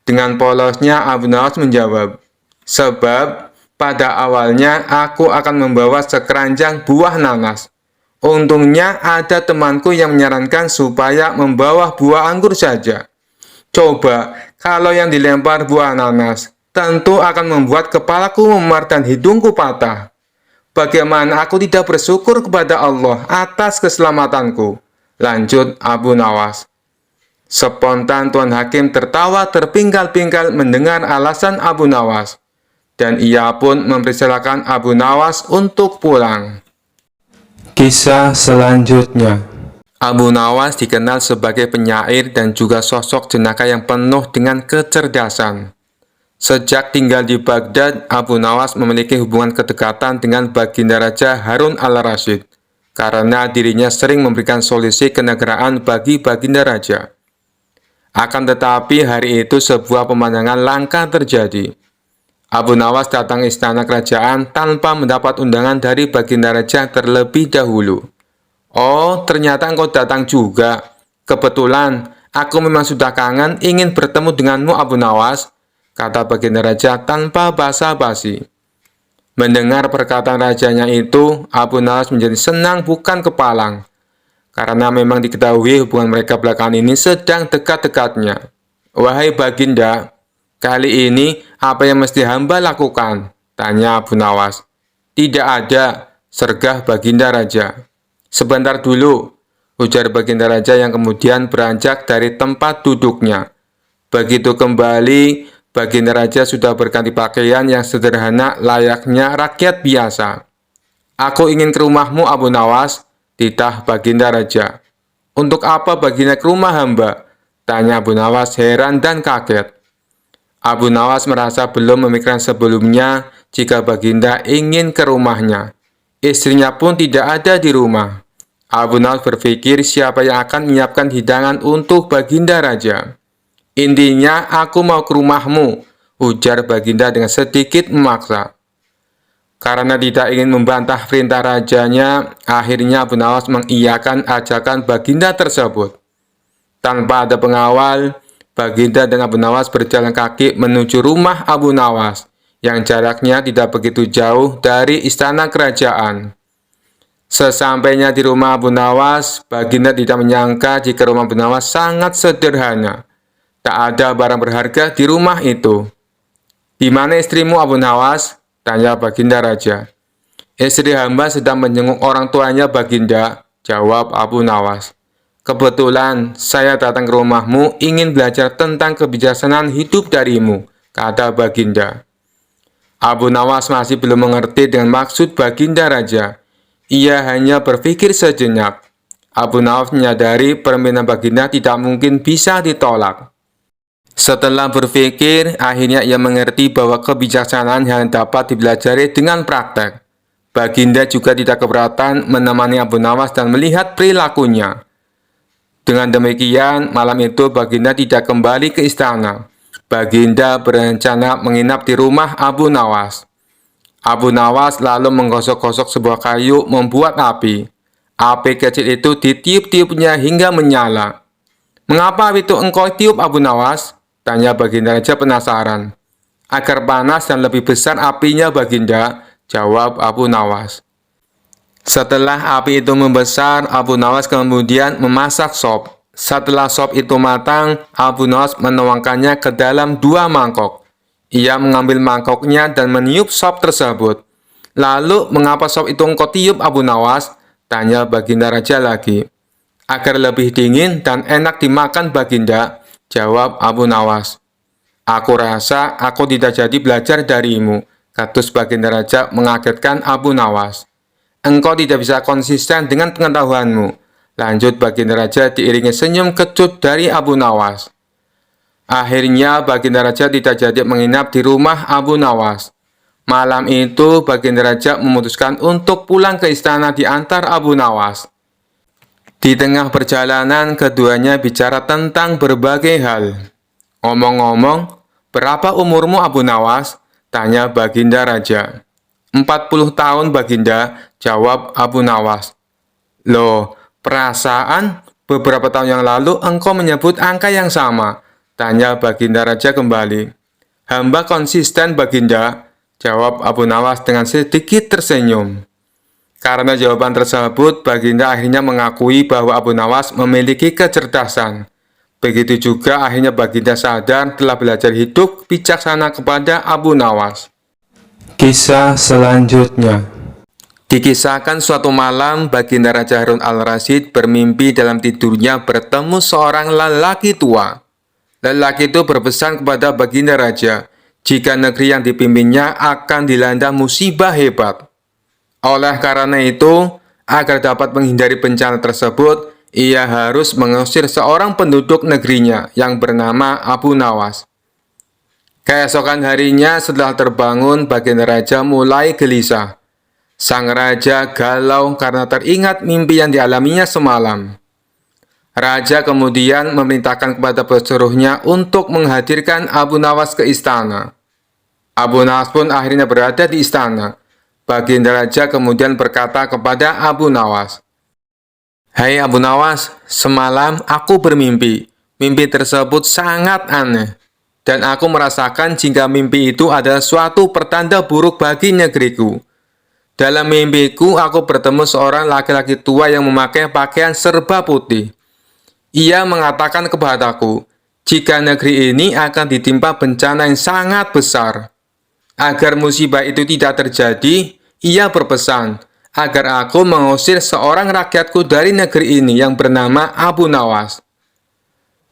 Dengan polosnya, Abu Nawas menjawab, "Sebab pada awalnya aku akan membawa sekeranjang buah nanas. Untungnya ada temanku yang menyarankan supaya membawa buah anggur saja. Coba, kalau yang dilempar buah nanas, tentu akan membuat kepalaku memar dan hidungku patah. Bagaimana aku tidak bersyukur kepada Allah atas keselamatanku?" lanjut Abu Nawas. Spontan Tuan Hakim tertawa terpingkal-pingkal mendengar alasan Abu Nawas, dan ia pun mempersilahkan Abu Nawas untuk pulang. Kisah selanjutnya. Abu Nawas dikenal sebagai penyair dan juga sosok jenaka yang penuh dengan kecerdasan. Sejak tinggal di Baghdad, Abu Nawas memiliki hubungan kedekatan dengan Baginda Raja Harun al-Rasyid, karena dirinya sering memberikan solusi kenegaraan bagi Baginda Raja. Akan tetapi hari itu sebuah pemandangan langka terjadi. Abu Nawas datang ke istana kerajaan tanpa mendapat undangan dari Baginda Raja terlebih dahulu. "Oh, ternyata engkau datang juga. Kebetulan, aku memang sudah kangen ingin bertemu denganmu, Abu Nawas," kata Baginda Raja tanpa basa-basi. Mendengar perkataan rajanya itu, Abu Nawas menjadi senang bukan kepalang, karena memang diketahui hubungan mereka belakangan ini sedang dekat-dekatnya. "Wahai Baginda, kali ini apa yang mesti hamba lakukan?" tanya Abu Nawas. "Tidak ada," sergah Baginda Raja. "Sebentar dulu," ujar Baginda Raja yang kemudian beranjak dari tempat duduknya. Begitu kembali, Baginda Raja sudah berganti pakaian yang sederhana layaknya rakyat biasa. "Aku ingin ke rumahmu, Abu Nawas," titah Baginda Raja. "Untuk apa Baginda ke rumah hamba?" tanya Abu Nawas heran dan kaget. Abu Nawas merasa belum memikirkan sebelumnya jika Baginda ingin ke rumahnya. Istrinya pun tidak ada di rumah. Abu Nawas berpikir siapa yang akan menyiapkan hidangan untuk Baginda Raja. Intinya, aku mau ke rumahmu, ujar Baginda dengan sedikit memaksa. Karena tidak ingin membantah perintah rajanya, akhirnya Abu Nawas mengiyakan ajakan Baginda tersebut. Tanpa ada pengawal, Baginda dan Abu Nawas berjalan kaki menuju rumah Abu Nawas, yang jaraknya tidak begitu jauh dari istana kerajaan. Sesampainya di rumah Abu Nawas, Baginda tidak menyangka jika rumah Abu Nawas sangat sederhana. Tak ada barang berharga di rumah itu. "Di mana istrimu, Abu Nawas?" tanya Baginda Raja. "Istri hamba sedang menjenguk orang tuanya, Baginda," jawab Abu Nawas. "Kebetulan saya datang ke rumahmu ingin belajar tentang kebijaksanaan hidup darimu," kata Baginda. Abu Nawas masih belum mengerti dengan maksud Baginda Raja. Ia hanya berpikir sejenak. Abu Nawas menyadari permintaan Baginda tidak mungkin bisa ditolak. Setelah berpikir, akhirnya ia mengerti bahwa kebijaksanaan yang dapat dipelajari dengan praktek. Baginda juga tidak keberatan menemani Abu Nawas dan melihat perilakunya. Dengan demikian, malam itu Baginda tidak kembali ke istana. Baginda berencana menginap di rumah Abu Nawas. Abu Nawas lalu menggosok-gosok sebuah kayu membuat api. Api kecil itu ditiup-tiupnya hingga menyala. "Mengapa api itu engkau tiup, Abu Nawas?" tanya Baginda Raja penasaran. "Agar panas dan lebih besar apinya, Baginda," jawab Abu Nawas. Setelah api itu membesar, Abu Nawas kemudian memasak sop. Setelah sop itu matang, Abu Nawas menuangkannya ke dalam 2 mangkok. Ia mengambil mangkoknya dan meniup sop tersebut. "Lalu, mengapa sop itu engkau tiup, Abu Nawas?" tanya Baginda Raja lagi. "Agar lebih dingin dan enak dimakan, Baginda," jawab Abu Nawas. "Aku rasa aku tidak jadi belajar darimu," katus Baginda Raja mengagetkan Abu Nawas. "Engkau tidak bisa konsisten dengan pengetahuanmu," lanjut Baginda Raja diiringi senyum kecut dari Abu Nawas. Akhirnya Baginda Raja tidak jadi menginap di rumah Abu Nawas. Malam itu Baginda Raja memutuskan untuk pulang ke istana diantar Abu Nawas. Di tengah perjalanan keduanya bicara tentang berbagai hal. "Ngomong-ngomong, berapa umurmu, Abu Nawas?" tanya Baginda Raja. "40 tahun, Baginda," jawab Abu Nawas. "Loh, perasaan beberapa tahun yang lalu engkau menyebut angka yang sama," tanya Baginda Raja kembali. "Hamba konsisten, Baginda," jawab Abu Nawas dengan sedikit tersenyum. Karena jawaban tersebut, Baginda akhirnya mengakui bahwa Abu Nawas memiliki kecerdasan. Begitu juga akhirnya Baginda sadar telah belajar hidup bijaksana kepada Abu Nawas. Kisah selanjutnya. Dikisahkan suatu malam, Baginda Raja Harun al-Rasyid bermimpi dalam tidurnya bertemu seorang lelaki tua. Lelaki itu berpesan kepada Baginda Raja, jika negeri yang dipimpinnya akan dilanda musibah hebat. Oleh karena itu, agar dapat menghindari bencana tersebut, ia harus mengusir seorang penduduk negerinya yang bernama Abu Nawas. Keesokan harinya setelah terbangun, Baginda Raja mulai gelisah. Sang Raja galau karena teringat mimpi yang dialaminya semalam. Raja kemudian memerintahkan kepada pesuruhnya untuk menghadirkan Abu Nawas ke istana. Abu Nawas pun akhirnya berada di istana. Baginda Raja kemudian berkata kepada Abu Nawas, "Hai Abu Nawas, semalam aku bermimpi. Mimpi tersebut sangat aneh. Dan aku merasakan jika mimpi itu adalah suatu pertanda buruk bagi negeriku. Dalam mimpiku, aku bertemu seorang laki-laki tua yang memakai pakaian serba putih. Ia mengatakan kepadaku, jika negeri ini akan ditimpa bencana yang sangat besar. Agar musibah itu tidak terjadi, ia berpesan agar aku mengusir seorang rakyatku dari negeri ini yang bernama Abu Nawas.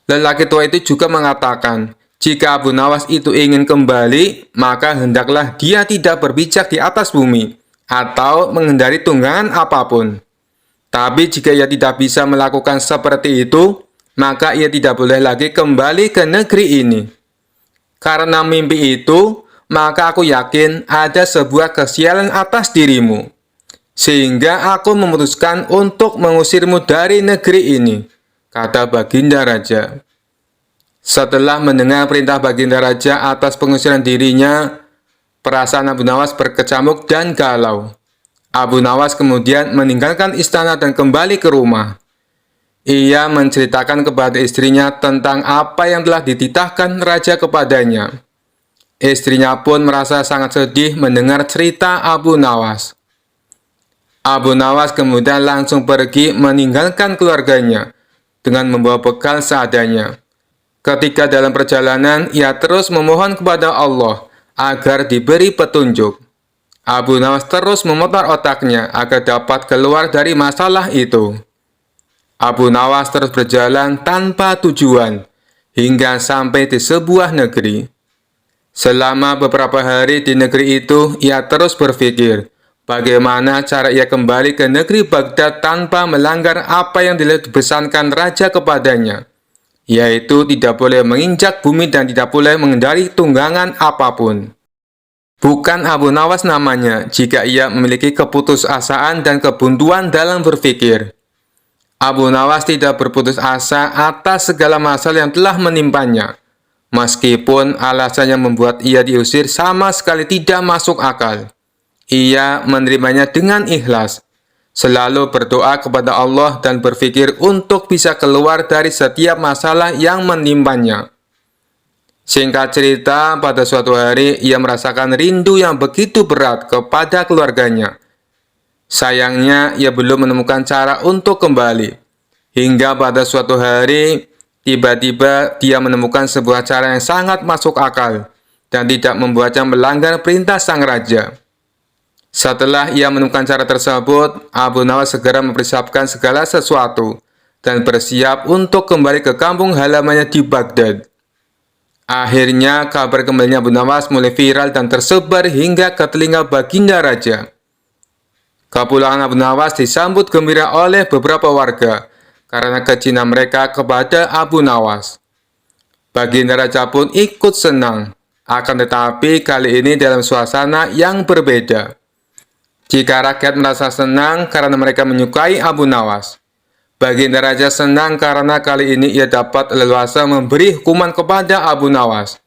Lelaki tua itu juga mengatakan, jika Abu Nawas itu ingin kembali, maka hendaklah dia tidak berpijak di atas bumi, atau menghindari tunggangan apapun. Tapi jika ia tidak bisa melakukan seperti itu, maka ia tidak boleh lagi kembali ke negeri ini. Karena mimpi itu, maka aku yakin ada sebuah kesialan atas dirimu. Sehingga aku memutuskan untuk mengusirmu dari negeri ini, kata Baginda Raja. Setelah mendengar perintah Baginda Raja atas pengusiran dirinya, perasaan Abu Nawas berkecamuk dan galau. Abu Nawas kemudian meninggalkan istana dan kembali ke rumah. Ia menceritakan kepada istrinya tentang apa yang telah dititahkan Raja kepadanya. Istrinya pun merasa sangat sedih mendengar cerita Abu Nawas. Abu Nawas kemudian langsung pergi meninggalkan keluarganya dengan membawa bekal seadanya. Ketika dalam perjalanan, ia terus memohon kepada Allah agar diberi petunjuk. Abu Nawas terus memutar otaknya agar dapat keluar dari masalah itu. Abu Nawas terus berjalan tanpa tujuan hingga sampai di sebuah negeri. Selama beberapa hari di negeri itu, ia terus berpikir bagaimana cara ia kembali ke negeri Baghdad tanpa melanggar apa yang dipesankan raja kepadanya, yaitu tidak boleh menginjak bumi dan tidak boleh mengendari tunggangan apapun. Bukan Abu Nawas namanya jika ia memiliki keputusasaan dan kebuntuan dalam berpikir. Abu Nawas tidak berputus asa atas segala masalah yang telah menimpanya, meskipun alasannya membuat ia diusir sama sekali tidak masuk akal. Ia menerimanya dengan ikhlas, selalu berdoa kepada Allah dan berpikir untuk bisa keluar dari setiap masalah yang menimpanya. Singkat cerita, pada suatu hari ia merasakan rindu yang begitu berat kepada keluarganya. Sayangnya, ia belum menemukan cara untuk kembali. Hingga pada suatu hari, tiba-tiba dia menemukan sebuah cara yang sangat masuk akal dan tidak membuatnya melanggar perintah sang raja. Setelah ia menemukan cara tersebut, Abu Nawas segera mempersiapkan segala sesuatu dan bersiap untuk kembali ke kampung halamannya di Baghdad. Akhirnya, kabar kembalinya Abu Nawas mulai viral dan tersebar hingga ke telinga Baginda Raja. Kepulangan Abu Nawas disambut gembira oleh beberapa warga karena kecintaan mereka kepada Abu Nawas. Baginda Raja pun ikut senang, akan tetapi kali ini dalam suasana yang berbeda. Jika rakyat merasa senang karena mereka menyukai Abu Nawas, Baginda Raja senang karena kali ini ia dapat leluasa memberi hukuman kepada Abu Nawas.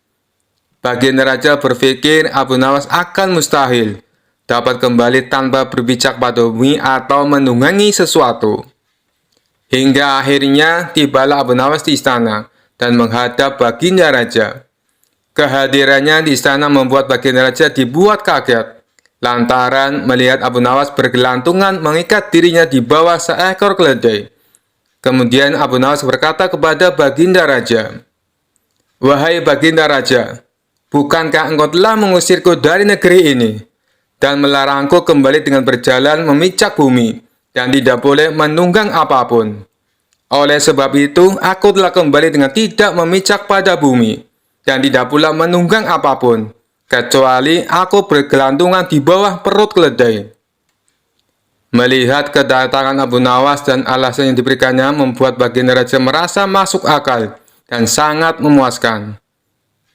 Baginda Raja berpikir Abu Nawas akan mustahil dapat kembali tanpa berpijak pada bumi atau menunggangi sesuatu. Hingga akhirnya tibalah Abu Nawas di istana dan menghadap Baginda Raja. Kehadirannya di istana membuat Baginda Raja dibuat kaget lantaran melihat Abu Nawas bergelantungan mengikat dirinya di bawah seekor keledai. Kemudian Abu Nawas berkata kepada Baginda Raja, "Wahai Baginda Raja, bukankah engkau telah mengusirku dari negeri ini dan melarangku kembali dengan berjalan memijak bumi dan tidak boleh menunggang apapun? Oleh sebab itu, aku telah kembali dengan tidak memijak pada bumi dan tidak pula menunggang apapun, kecuali aku bergelantungan di bawah perut keledai." Melihat kedatangan Abu Nawas dan alasan yang diberikannya membuat Baginda Raja merasa masuk akal dan sangat memuaskan.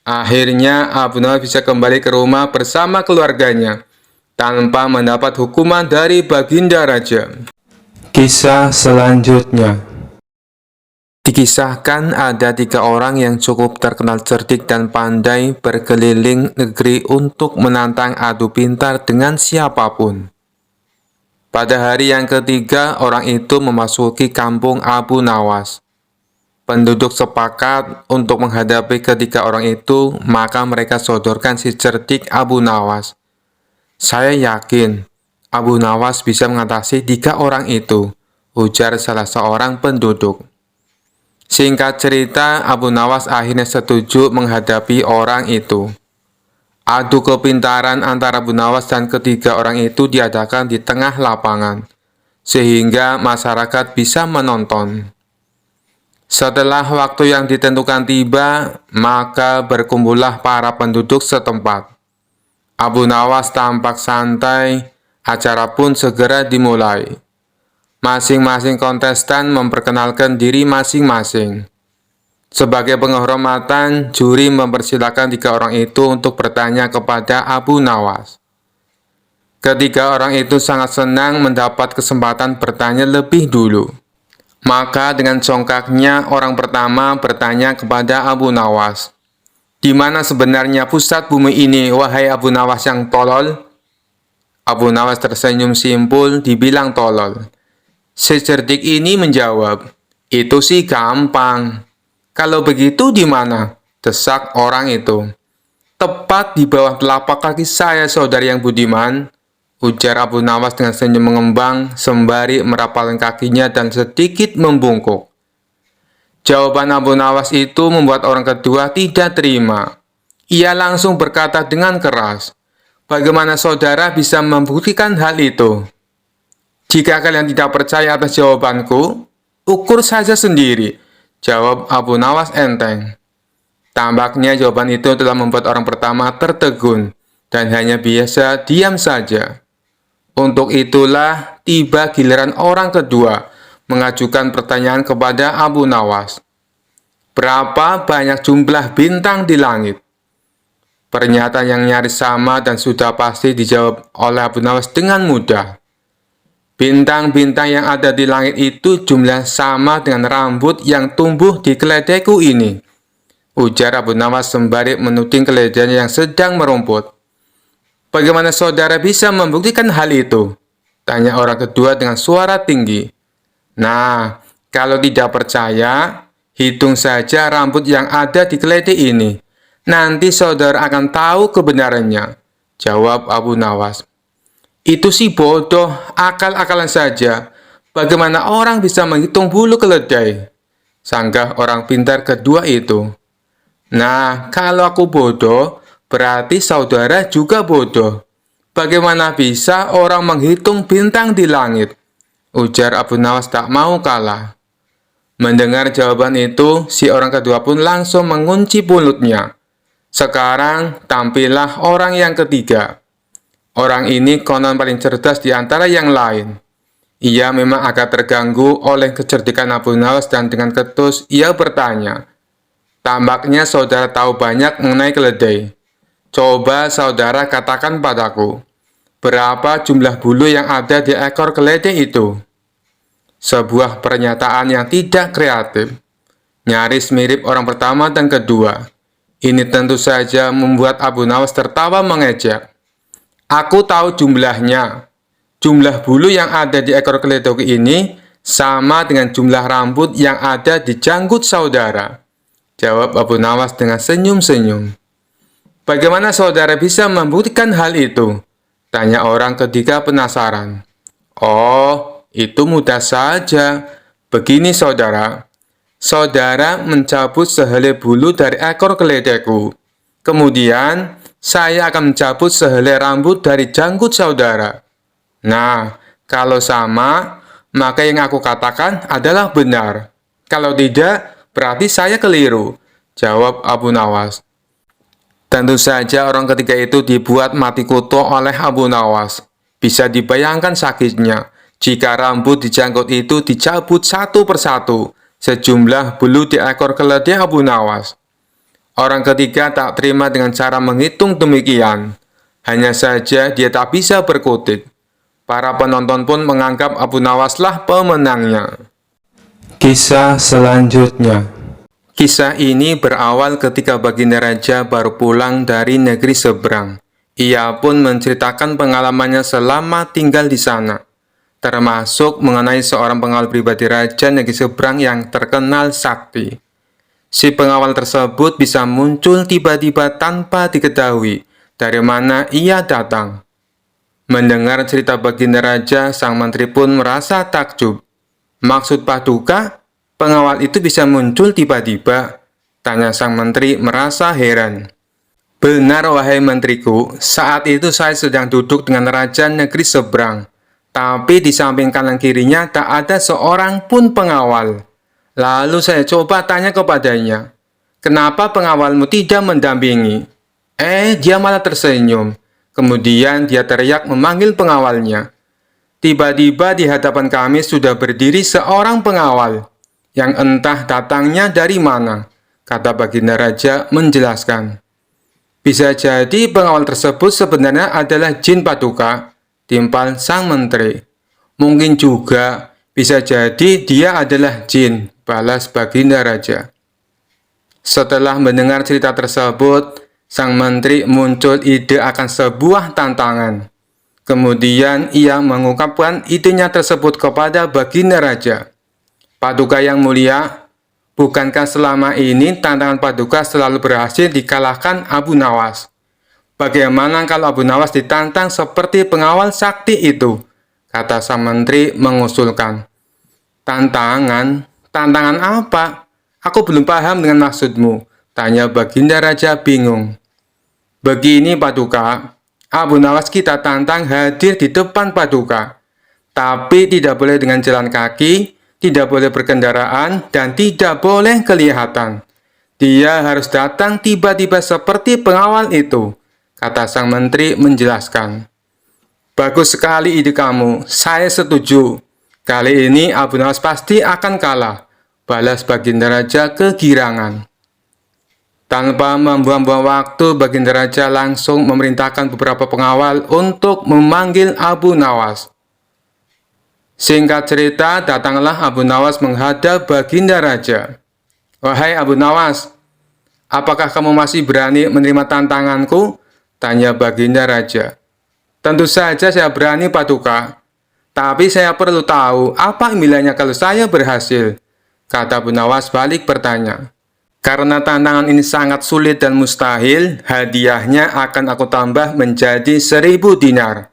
Akhirnya Abu Nawas bisa kembali ke rumah bersama keluarganya tanpa mendapat hukuman dari Baginda Raja. Kisah selanjutnya. Dikisahkan ada 3 orang yang cukup terkenal cerdik dan pandai berkeliling negeri untuk menantang adu pintar dengan siapapun. Pada hari yang ketiga, orang itu memasuki kampung Abu Nawas. Penduduk sepakat untuk menghadapi ketiga orang itu, maka mereka sodorkan si cerdik Abu Nawas. "Saya yakin Abu Nawas bisa mengatasi 3 orang itu," ujar salah seorang penduduk. Singkat cerita, Abu Nawas akhirnya setuju menghadapi orang itu. Adu kepintaran antara Abu Nawas dan ketiga orang itu diadakan di tengah lapangan, sehingga masyarakat bisa menonton. Setelah waktu yang ditentukan tiba, maka berkumpullah para penduduk setempat. Abu Nawas tampak santai, acara pun segera dimulai. Masing-masing kontestan memperkenalkan diri masing-masing. Sebagai penghormatan, juri mempersilahkan 3 orang itu untuk bertanya kepada Abu Nawas. Ketiga orang itu sangat senang mendapat kesempatan bertanya lebih dulu. Maka dengan congkaknya orang pertama bertanya kepada Abu Nawas, "Di mana sebenarnya pusat bumi ini, wahai Abu Nawas yang tolol?" Abu Nawas tersenyum simpul, dibilang tolol. Secerdik ini menjawab, "Itu sih gampang." "Kalau begitu di mana?" desak orang itu. "Tepat di bawah telapak kaki saya, saudari yang budiman," ujar Abu Nawas dengan senyum mengembang sembari merapalkan kakinya dan sedikit membungkuk. Jawaban Abu Nawas itu membuat orang kedua tidak terima. Ia langsung berkata dengan keras, "Bagaimana saudara bisa membuktikan hal itu? Jika kalian tidak percaya atas jawabanku, ukur saja sendiri," jawab Abu Nawas enteng. Tampaknya jawaban itu telah membuat orang pertama tertegun dan hanya biasa diam saja. Untuk itulah tiba giliran orang kedua mengajukan pertanyaan kepada Abu Nawas. "Berapa banyak jumlah bintang di langit?" Pernyataan yang nyaris sama dan sudah pasti dijawab oleh Abu Nawas dengan mudah. "Bintang-bintang yang ada di langit itu jumlah sama dengan rambut yang tumbuh di keledaiku ini," ujar Abu Nawas sembari menuding keledainya yang sedang merumput. "Bagaimana saudara bisa membuktikan hal itu?" tanya orang kedua dengan suara tinggi. "Nah, kalau tidak percaya, hitung saja rambut yang ada di keledai ini. Nanti saudara akan tahu kebenarannya," jawab Abu Nawas. "Itu sih bodoh, akal-akalan saja. Bagaimana orang bisa menghitung bulu keledai?" sanggah orang pintar kedua itu. "Nah, kalau aku bodoh, berarti saudara juga bodoh. Bagaimana bisa orang menghitung bintang di langit?" ujar Abu Nawas tak mau kalah. Mendengar jawaban itu, si orang kedua pun langsung mengunci mulutnya. Sekarang tampillah orang yang ketiga. Orang ini konon paling cerdas di antara yang lain. Ia memang agak terganggu oleh kecerdikan Abu Nawas dan dengan ketus ia bertanya, "Tampaknya saudara tahu banyak mengenai keledai. Coba saudara katakan padaku, berapa jumlah bulu yang ada di ekor keledai itu?" Sebuah pernyataan yang tidak kreatif, nyaris mirip orang pertama dan kedua. Ini tentu saja membuat Abu Nawas tertawa mengejek. "Aku tahu jumlahnya. Jumlah bulu yang ada di ekor keledai ini sama dengan jumlah rambut yang ada di janggut saudara," jawab Abu Nawas dengan senyum-senyum. "Bagaimana saudara bisa membuktikan hal itu?" tanya orang ketiga penasaran. "Oh, itu mudah saja. Begini saudara. Saudara mencabut sehelai bulu dari ekor keledaiku. Kemudian, saya akan mencabut sehelai rambut dari janggut saudara. Nah, kalau sama, maka yang aku katakan adalah benar. Kalau tidak, berarti saya keliru," jawab Abu Nawas. Tentu saja orang ketiga itu dibuat mati kutu oleh Abu Nawas. Bisa dibayangkan sakitnya jika rambut di janggut itu dicabut satu persatu, sejumlah bulu di ekor keledai Abu Nawas. Orang ketiga tak terima dengan cara menghitung demikian. Hanya saja dia tak bisa berkutik. Para penonton pun menganggap Abu Nawaslah pemenangnya. Kisah selanjutnya. Kisah ini berawal ketika Baginda Raja baru pulang dari negeri seberang. Ia pun menceritakan pengalamannya selama tinggal di sana, termasuk mengenai seorang pengawal pribadi Raja negeri seberang yang terkenal sakti. Si pengawal tersebut bisa muncul tiba-tiba tanpa diketahui dari mana ia datang. Mendengar cerita Baginda Raja, sang menteri pun merasa takjub. "Maksud Paduka, pengawal itu bisa muncul tiba-tiba?" tanya sang menteri merasa heran. "Benar wahai menteriku, saat itu saya sedang duduk dengan raja negeri seberang. Tapi di samping kanan kirinya tak ada seorang pun pengawal. Lalu saya coba tanya kepadanya, 'Kenapa pengawalmu tidak mendampingi?' Dia malah tersenyum. Kemudian dia teriak memanggil pengawalnya. Tiba-tiba di hadapan kami sudah berdiri seorang pengawal yang entah datangnya dari mana. kata baginda raja menjelaskan. Bisa jadi pengawal tersebut sebenarnya adalah jin Paduka, timpal sang menteri. Mungkin juga bisa jadi dia adalah jin, balas baginda raja. Setelah mendengar cerita tersebut, sang menteri muncul ide akan sebuah tantangan. Kemudian ia mengungkapkan idenya tersebut kepada baginda raja. Paduka yang mulia, bukankah selama ini tantangan Paduka selalu berhasil dikalahkan Abu Nawas? Bagaimana kalau Abu Nawas ditantang seperti pengawal sakti itu? Kata sang menteri mengusulkan. Tantangan? Tantangan apa? Aku belum paham dengan maksudmu, tanya baginda raja bingung. Begini Paduka, Abu Nawas kita tantang hadir di depan Paduka, tapi tidak boleh dengan jalan kaki, tidak boleh berkendaraan, dan tidak boleh kelihatan. Dia harus datang tiba-tiba seperti pengawal itu, kata sang menteri menjelaskan. Bagus sekali ide kamu, saya setuju. Kali ini Abu Nawas pasti akan kalah, balas baginda raja kegirangan. Tanpa membuang-buang waktu, baginda raja langsung memerintahkan beberapa pengawal untuk memanggil Abu Nawas. Singkat cerita, datanglah Abu Nawas menghadap baginda raja. Wahai Abu Nawas, apakah kamu masih berani menerima tantanganku? Tanya baginda raja. Tentu saja saya berani Paduka, tapi saya perlu tahu apa impiannya kalau saya berhasil, kata Abu Nawas balik bertanya. Karena tantangan ini sangat sulit dan mustahil, hadiahnya akan aku tambah menjadi 1000 dinar.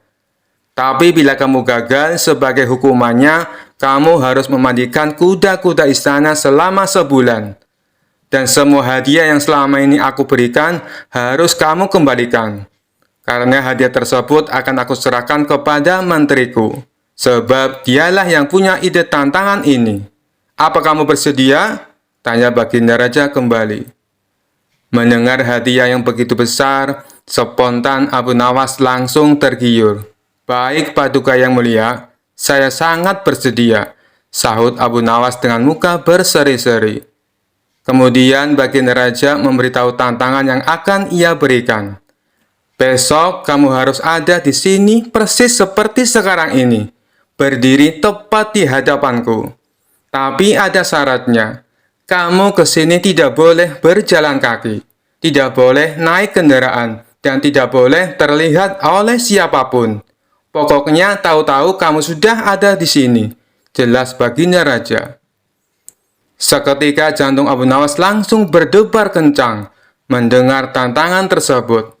Tapi bila kamu gagal, sebagai hukumannya, kamu harus memandikan kuda-kuda istana selama sebulan. Dan semua hadiah yang selama ini aku berikan, harus kamu kembalikan. Karena hadiah tersebut akan aku serahkan kepada menteriku. Sebab dialah yang punya ide tantangan ini. Apa kamu bersedia? Tanya baginda raja kembali. Mendengar hadiah yang begitu besar, spontan Abu Nawas langsung tergiur. Baik Paduka yang mulia, saya sangat bersedia, sahut Abu Nawas dengan muka berseri-seri. Kemudian baginda raja memberitahu tantangan yang akan ia berikan. Besok kamu harus ada di sini persis seperti sekarang ini, berdiri tepat di hadapanku. Tapi ada syaratnya, kamu ke sini tidak boleh berjalan kaki, tidak boleh naik kendaraan, dan tidak boleh terlihat oleh siapapun. Pokoknya tahu-tahu kamu sudah ada di sini, jelas baginda raja. Seketika jantung Abu Nawas langsung berdebar kencang mendengar tantangan tersebut.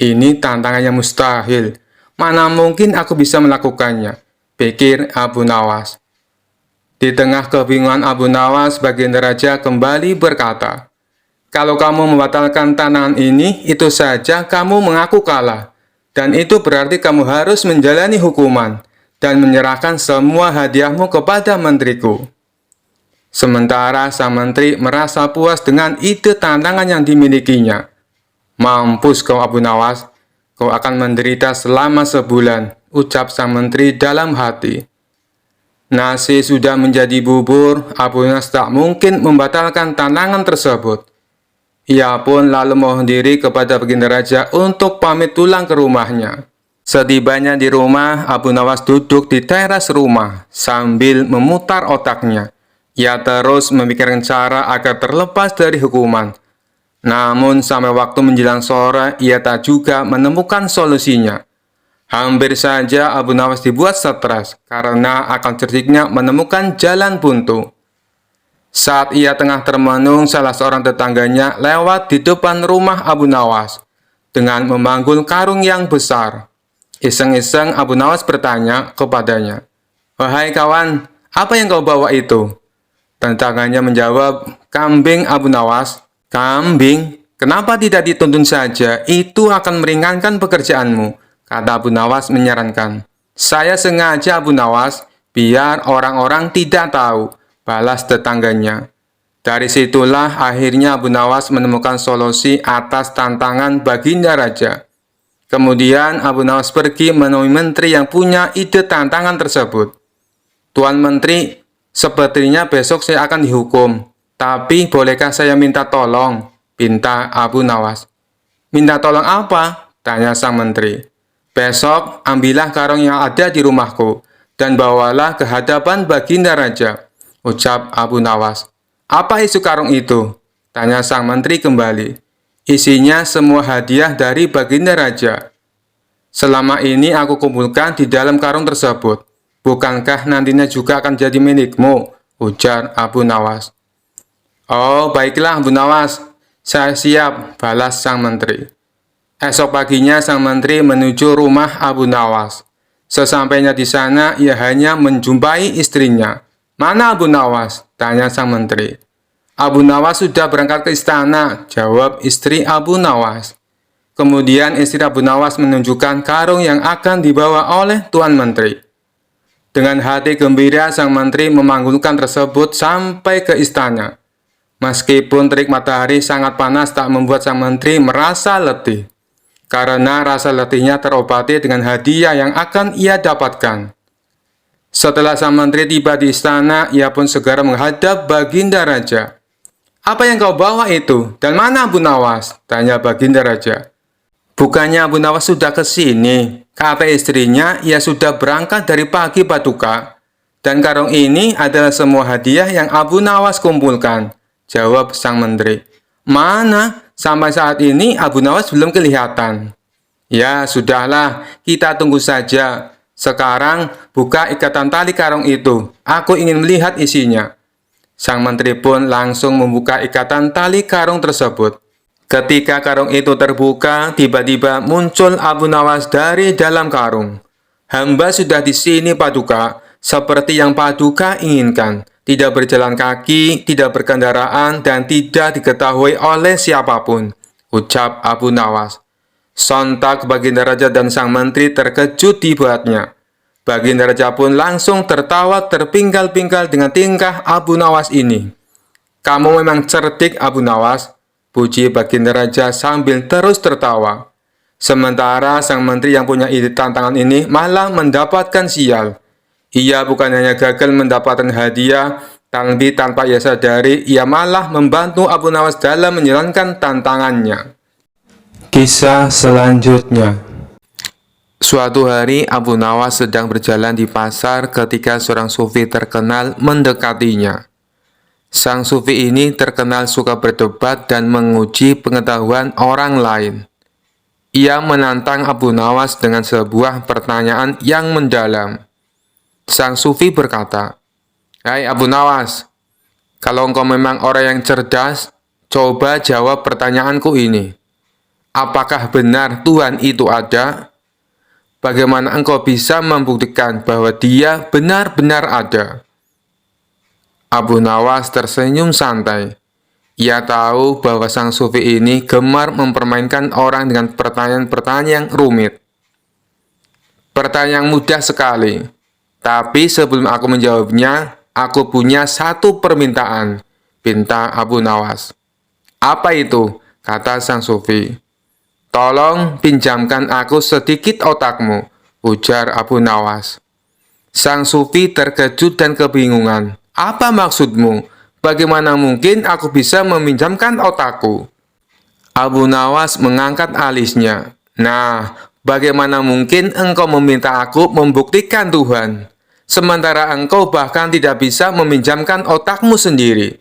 Ini tantangannya mustahil, mana mungkin aku bisa melakukannya, pikir Abu Nawas. Di tengah kebingungan Abu Nawas, baginda raja kembali berkata, kalau kamu membatalkan tantangan ini, itu saja kamu mengaku kalah. Dan itu berarti kamu harus menjalani hukuman dan menyerahkan semua hadiahmu kepada menteriku. Sementara sang menteri merasa puas dengan ide tantangan yang dimilikinya. Mampus kau Abu Nawas, kau akan menderita selama sebulan, ucap sang menteri dalam hati. Nasi sudah menjadi bubur, Abu Nawas tak mungkin membatalkan tantangan tersebut. Ia pun lalu mohon diri kepada baginda raja untuk pamit pulang ke rumahnya. Setibanya di rumah, Abu Nawas duduk di teras rumah sambil memutar otaknya. Ia terus memikirkan cara agar terlepas dari hukuman. Namun sampai waktu menjelang sore, ia tak juga menemukan solusinya. Hampir saja Abu Nawas dibuat stres karena akal cerdiknya menemukan jalan buntu. Saat ia tengah termenung, salah seorang tetangganya lewat di depan rumah Abu Nawas dengan memanggul karung yang besar. Iseng-iseng Abu Nawas bertanya kepadanya, "Wahai kawan, apa yang kau bawa itu?" Tetangganya menjawab, "Kambing Abu Nawas." "Kambing? Kenapa tidak dituntun saja? Itu akan meringankan pekerjaanmu," kata Abu Nawas menyarankan. "Saya sengaja Abu Nawas, biar orang-orang tidak tahu," balas tetangganya. Dari situlah akhirnya Abu Nawas menemukan solusi atas tantangan baginda raja. Kemudian Abu Nawas pergi menemui menteri yang punya ide tantangan tersebut. "Tuan Menteri, sepertinya besok saya akan dihukum. Tapi bolehkah saya minta tolong? Pinta Abu Nawas. Minta tolong apa? Tanya sang menteri. Besok ambillah karung yang ada di rumahku dan bawalah ke hadapan Baginda Raja, ucap Abu Nawas. Apa isi karung itu? Tanya sang menteri kembali. Isinya semua hadiah dari Baginda Raja. Selama ini aku kumpulkan di dalam karung tersebut. Bukankah nantinya juga akan jadi milikmu? Ujar Abu Nawas. Oh, baiklah Abu Nawas, saya siap, balas sang menteri. Esok paginya sang menteri menuju rumah Abu Nawas. Sesampainya di sana, ia hanya menjumpai istrinya. Mana Abu Nawas? Tanya sang menteri. Abu Nawas sudah berangkat ke istana, jawab istri Abu Nawas. Kemudian istri Abu Nawas menunjukkan karung yang akan dibawa oleh Tuan Menteri. Dengan hati gembira, sang menteri memanggulkan tersebut sampai ke istana. Meskipun terik matahari sangat panas tak membuat sang menteri merasa letih, karena rasa letihnya terobati dengan hadiah yang akan ia dapatkan. Setelah sang menteri tiba di istana, ia pun segera menghadap Baginda Raja. Apa yang kau bawa itu? Dan mana Abu Nawas? Tanya Baginda Raja. Bukannya Abu Nawas sudah ke sini? Kata istrinya, ia sudah berangkat dari pagi Paduka. Dan karung ini adalah semua hadiah yang Abu Nawas kumpulkan. Jawab sang menteri. Mana? Sampai saat ini Abu Nawas belum kelihatan. Ya, sudahlah, kita tunggu saja. Sekarang, buka ikatan tali karung itu. Aku ingin melihat isinya. Sang menteri pun langsung membuka ikatan tali karung tersebut. Ketika karung itu terbuka, tiba-tiba muncul Abu Nawas dari dalam karung. Hamba sudah di sini, Paduka, seperti yang Paduka inginkan. Tidak berjalan kaki, tidak berkendaraan, dan tidak diketahui oleh siapapun, ucap Abu Nawas. Sontak Baginda Raja dan sang menteri terkejut dibuatnya. Baginda Raja pun langsung tertawa terpinggal-pinggal dengan tingkah Abu Nawas ini. Kamu memang cerdik Abu Nawas, puji Baginda Raja sambil terus tertawa. Sementara sang menteri yang punya ide tantangan ini malah mendapatkan sial. Ia bukan hanya gagal mendapatkan hadiah, tapi tanpa ia sadari, ia malah membantu Abu Nawas dalam menjalankan tantangannya. Kisah selanjutnya. Suatu hari, Abu Nawas sedang berjalan di pasar ketika seorang sufi terkenal mendekatinya. Sang sufi ini terkenal suka berdebat dan menguji pengetahuan orang lain. Ia menantang Abu Nawas dengan sebuah pertanyaan yang mendalam. Sang sufi berkata, "Hai Abu Nawas, kalau engkau memang orang yang cerdas, coba jawab pertanyaanku ini. Apakah benar Tuhan itu ada? Bagaimana engkau bisa membuktikan bahwa Dia benar-benar ada?" Abu Nawas tersenyum santai. Ia tahu bahwa sang sufi ini gemar mempermainkan orang dengan pertanyaan-pertanyaan yang rumit. Pertanyaan mudah sekali. Tapi sebelum aku menjawabnya, aku punya satu permintaan, pinta Abu Nawas. Apa itu? Kata sang sufi. Tolong pinjamkan aku sedikit otakmu, ujar Abu Nawas. Sang sufi terkejut dan kebingungan. Apa maksudmu? Bagaimana mungkin aku bisa meminjamkan otakku? Abu Nawas mengangkat alisnya. Nah, bagaimana mungkin engkau meminta aku membuktikan Tuhan? Sementara engkau bahkan tidak bisa meminjamkan otakmu sendiri.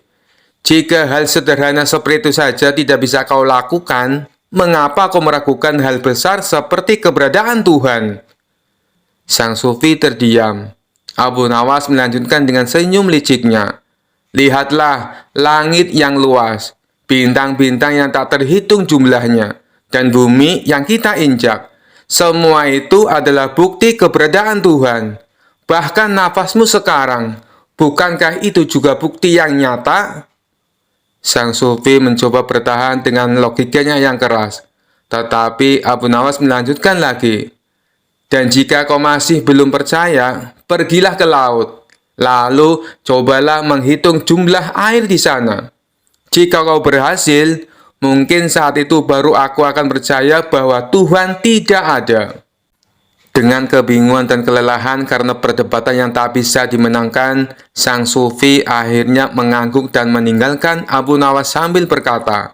Jika hal sederhana seperti itu saja tidak bisa kau lakukan, mengapa kau meragukan hal besar seperti keberadaan Tuhan? Sang sufi terdiam. Abu Nawas melanjutkan dengan senyum liciknya. Lihatlah langit yang luas, bintang-bintang yang tak terhitung jumlahnya, dan bumi yang kita injak. Semua itu adalah bukti keberadaan Tuhan. Bahkan nafasmu sekarang, bukankah itu juga bukti yang nyata? Sang sufi mencoba bertahan dengan logikanya yang keras. Tetapi Abu Nawas melanjutkan lagi. Dan jika kau masih belum percaya, pergilah ke laut. Lalu cobalah menghitung jumlah air di sana. Jika kau berhasil, mungkin saat itu baru aku akan percaya bahwa Tuhan tidak ada. Dengan kebingungan dan kelelahan karena perdebatan yang tak bisa dimenangkan, sang sufi akhirnya mengangguk dan meninggalkan Abu Nawas sambil berkata,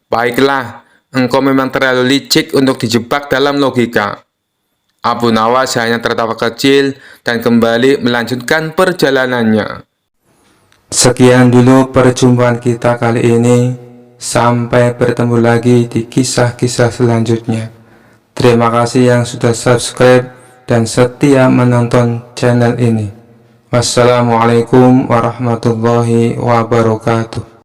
"Baiklah, engkau memang terlalu licik untuk dijebak dalam logika." Abu Nawas hanya tertawa kecil dan kembali melanjutkan perjalanannya. Sekian dulu perjumpaan kita kali ini. Sampai bertemu lagi di kisah-kisah selanjutnya. Terima kasih yang sudah subscribe dan setia menonton channel ini. Wassalamualaikum warahmatullahi wabarakatuh.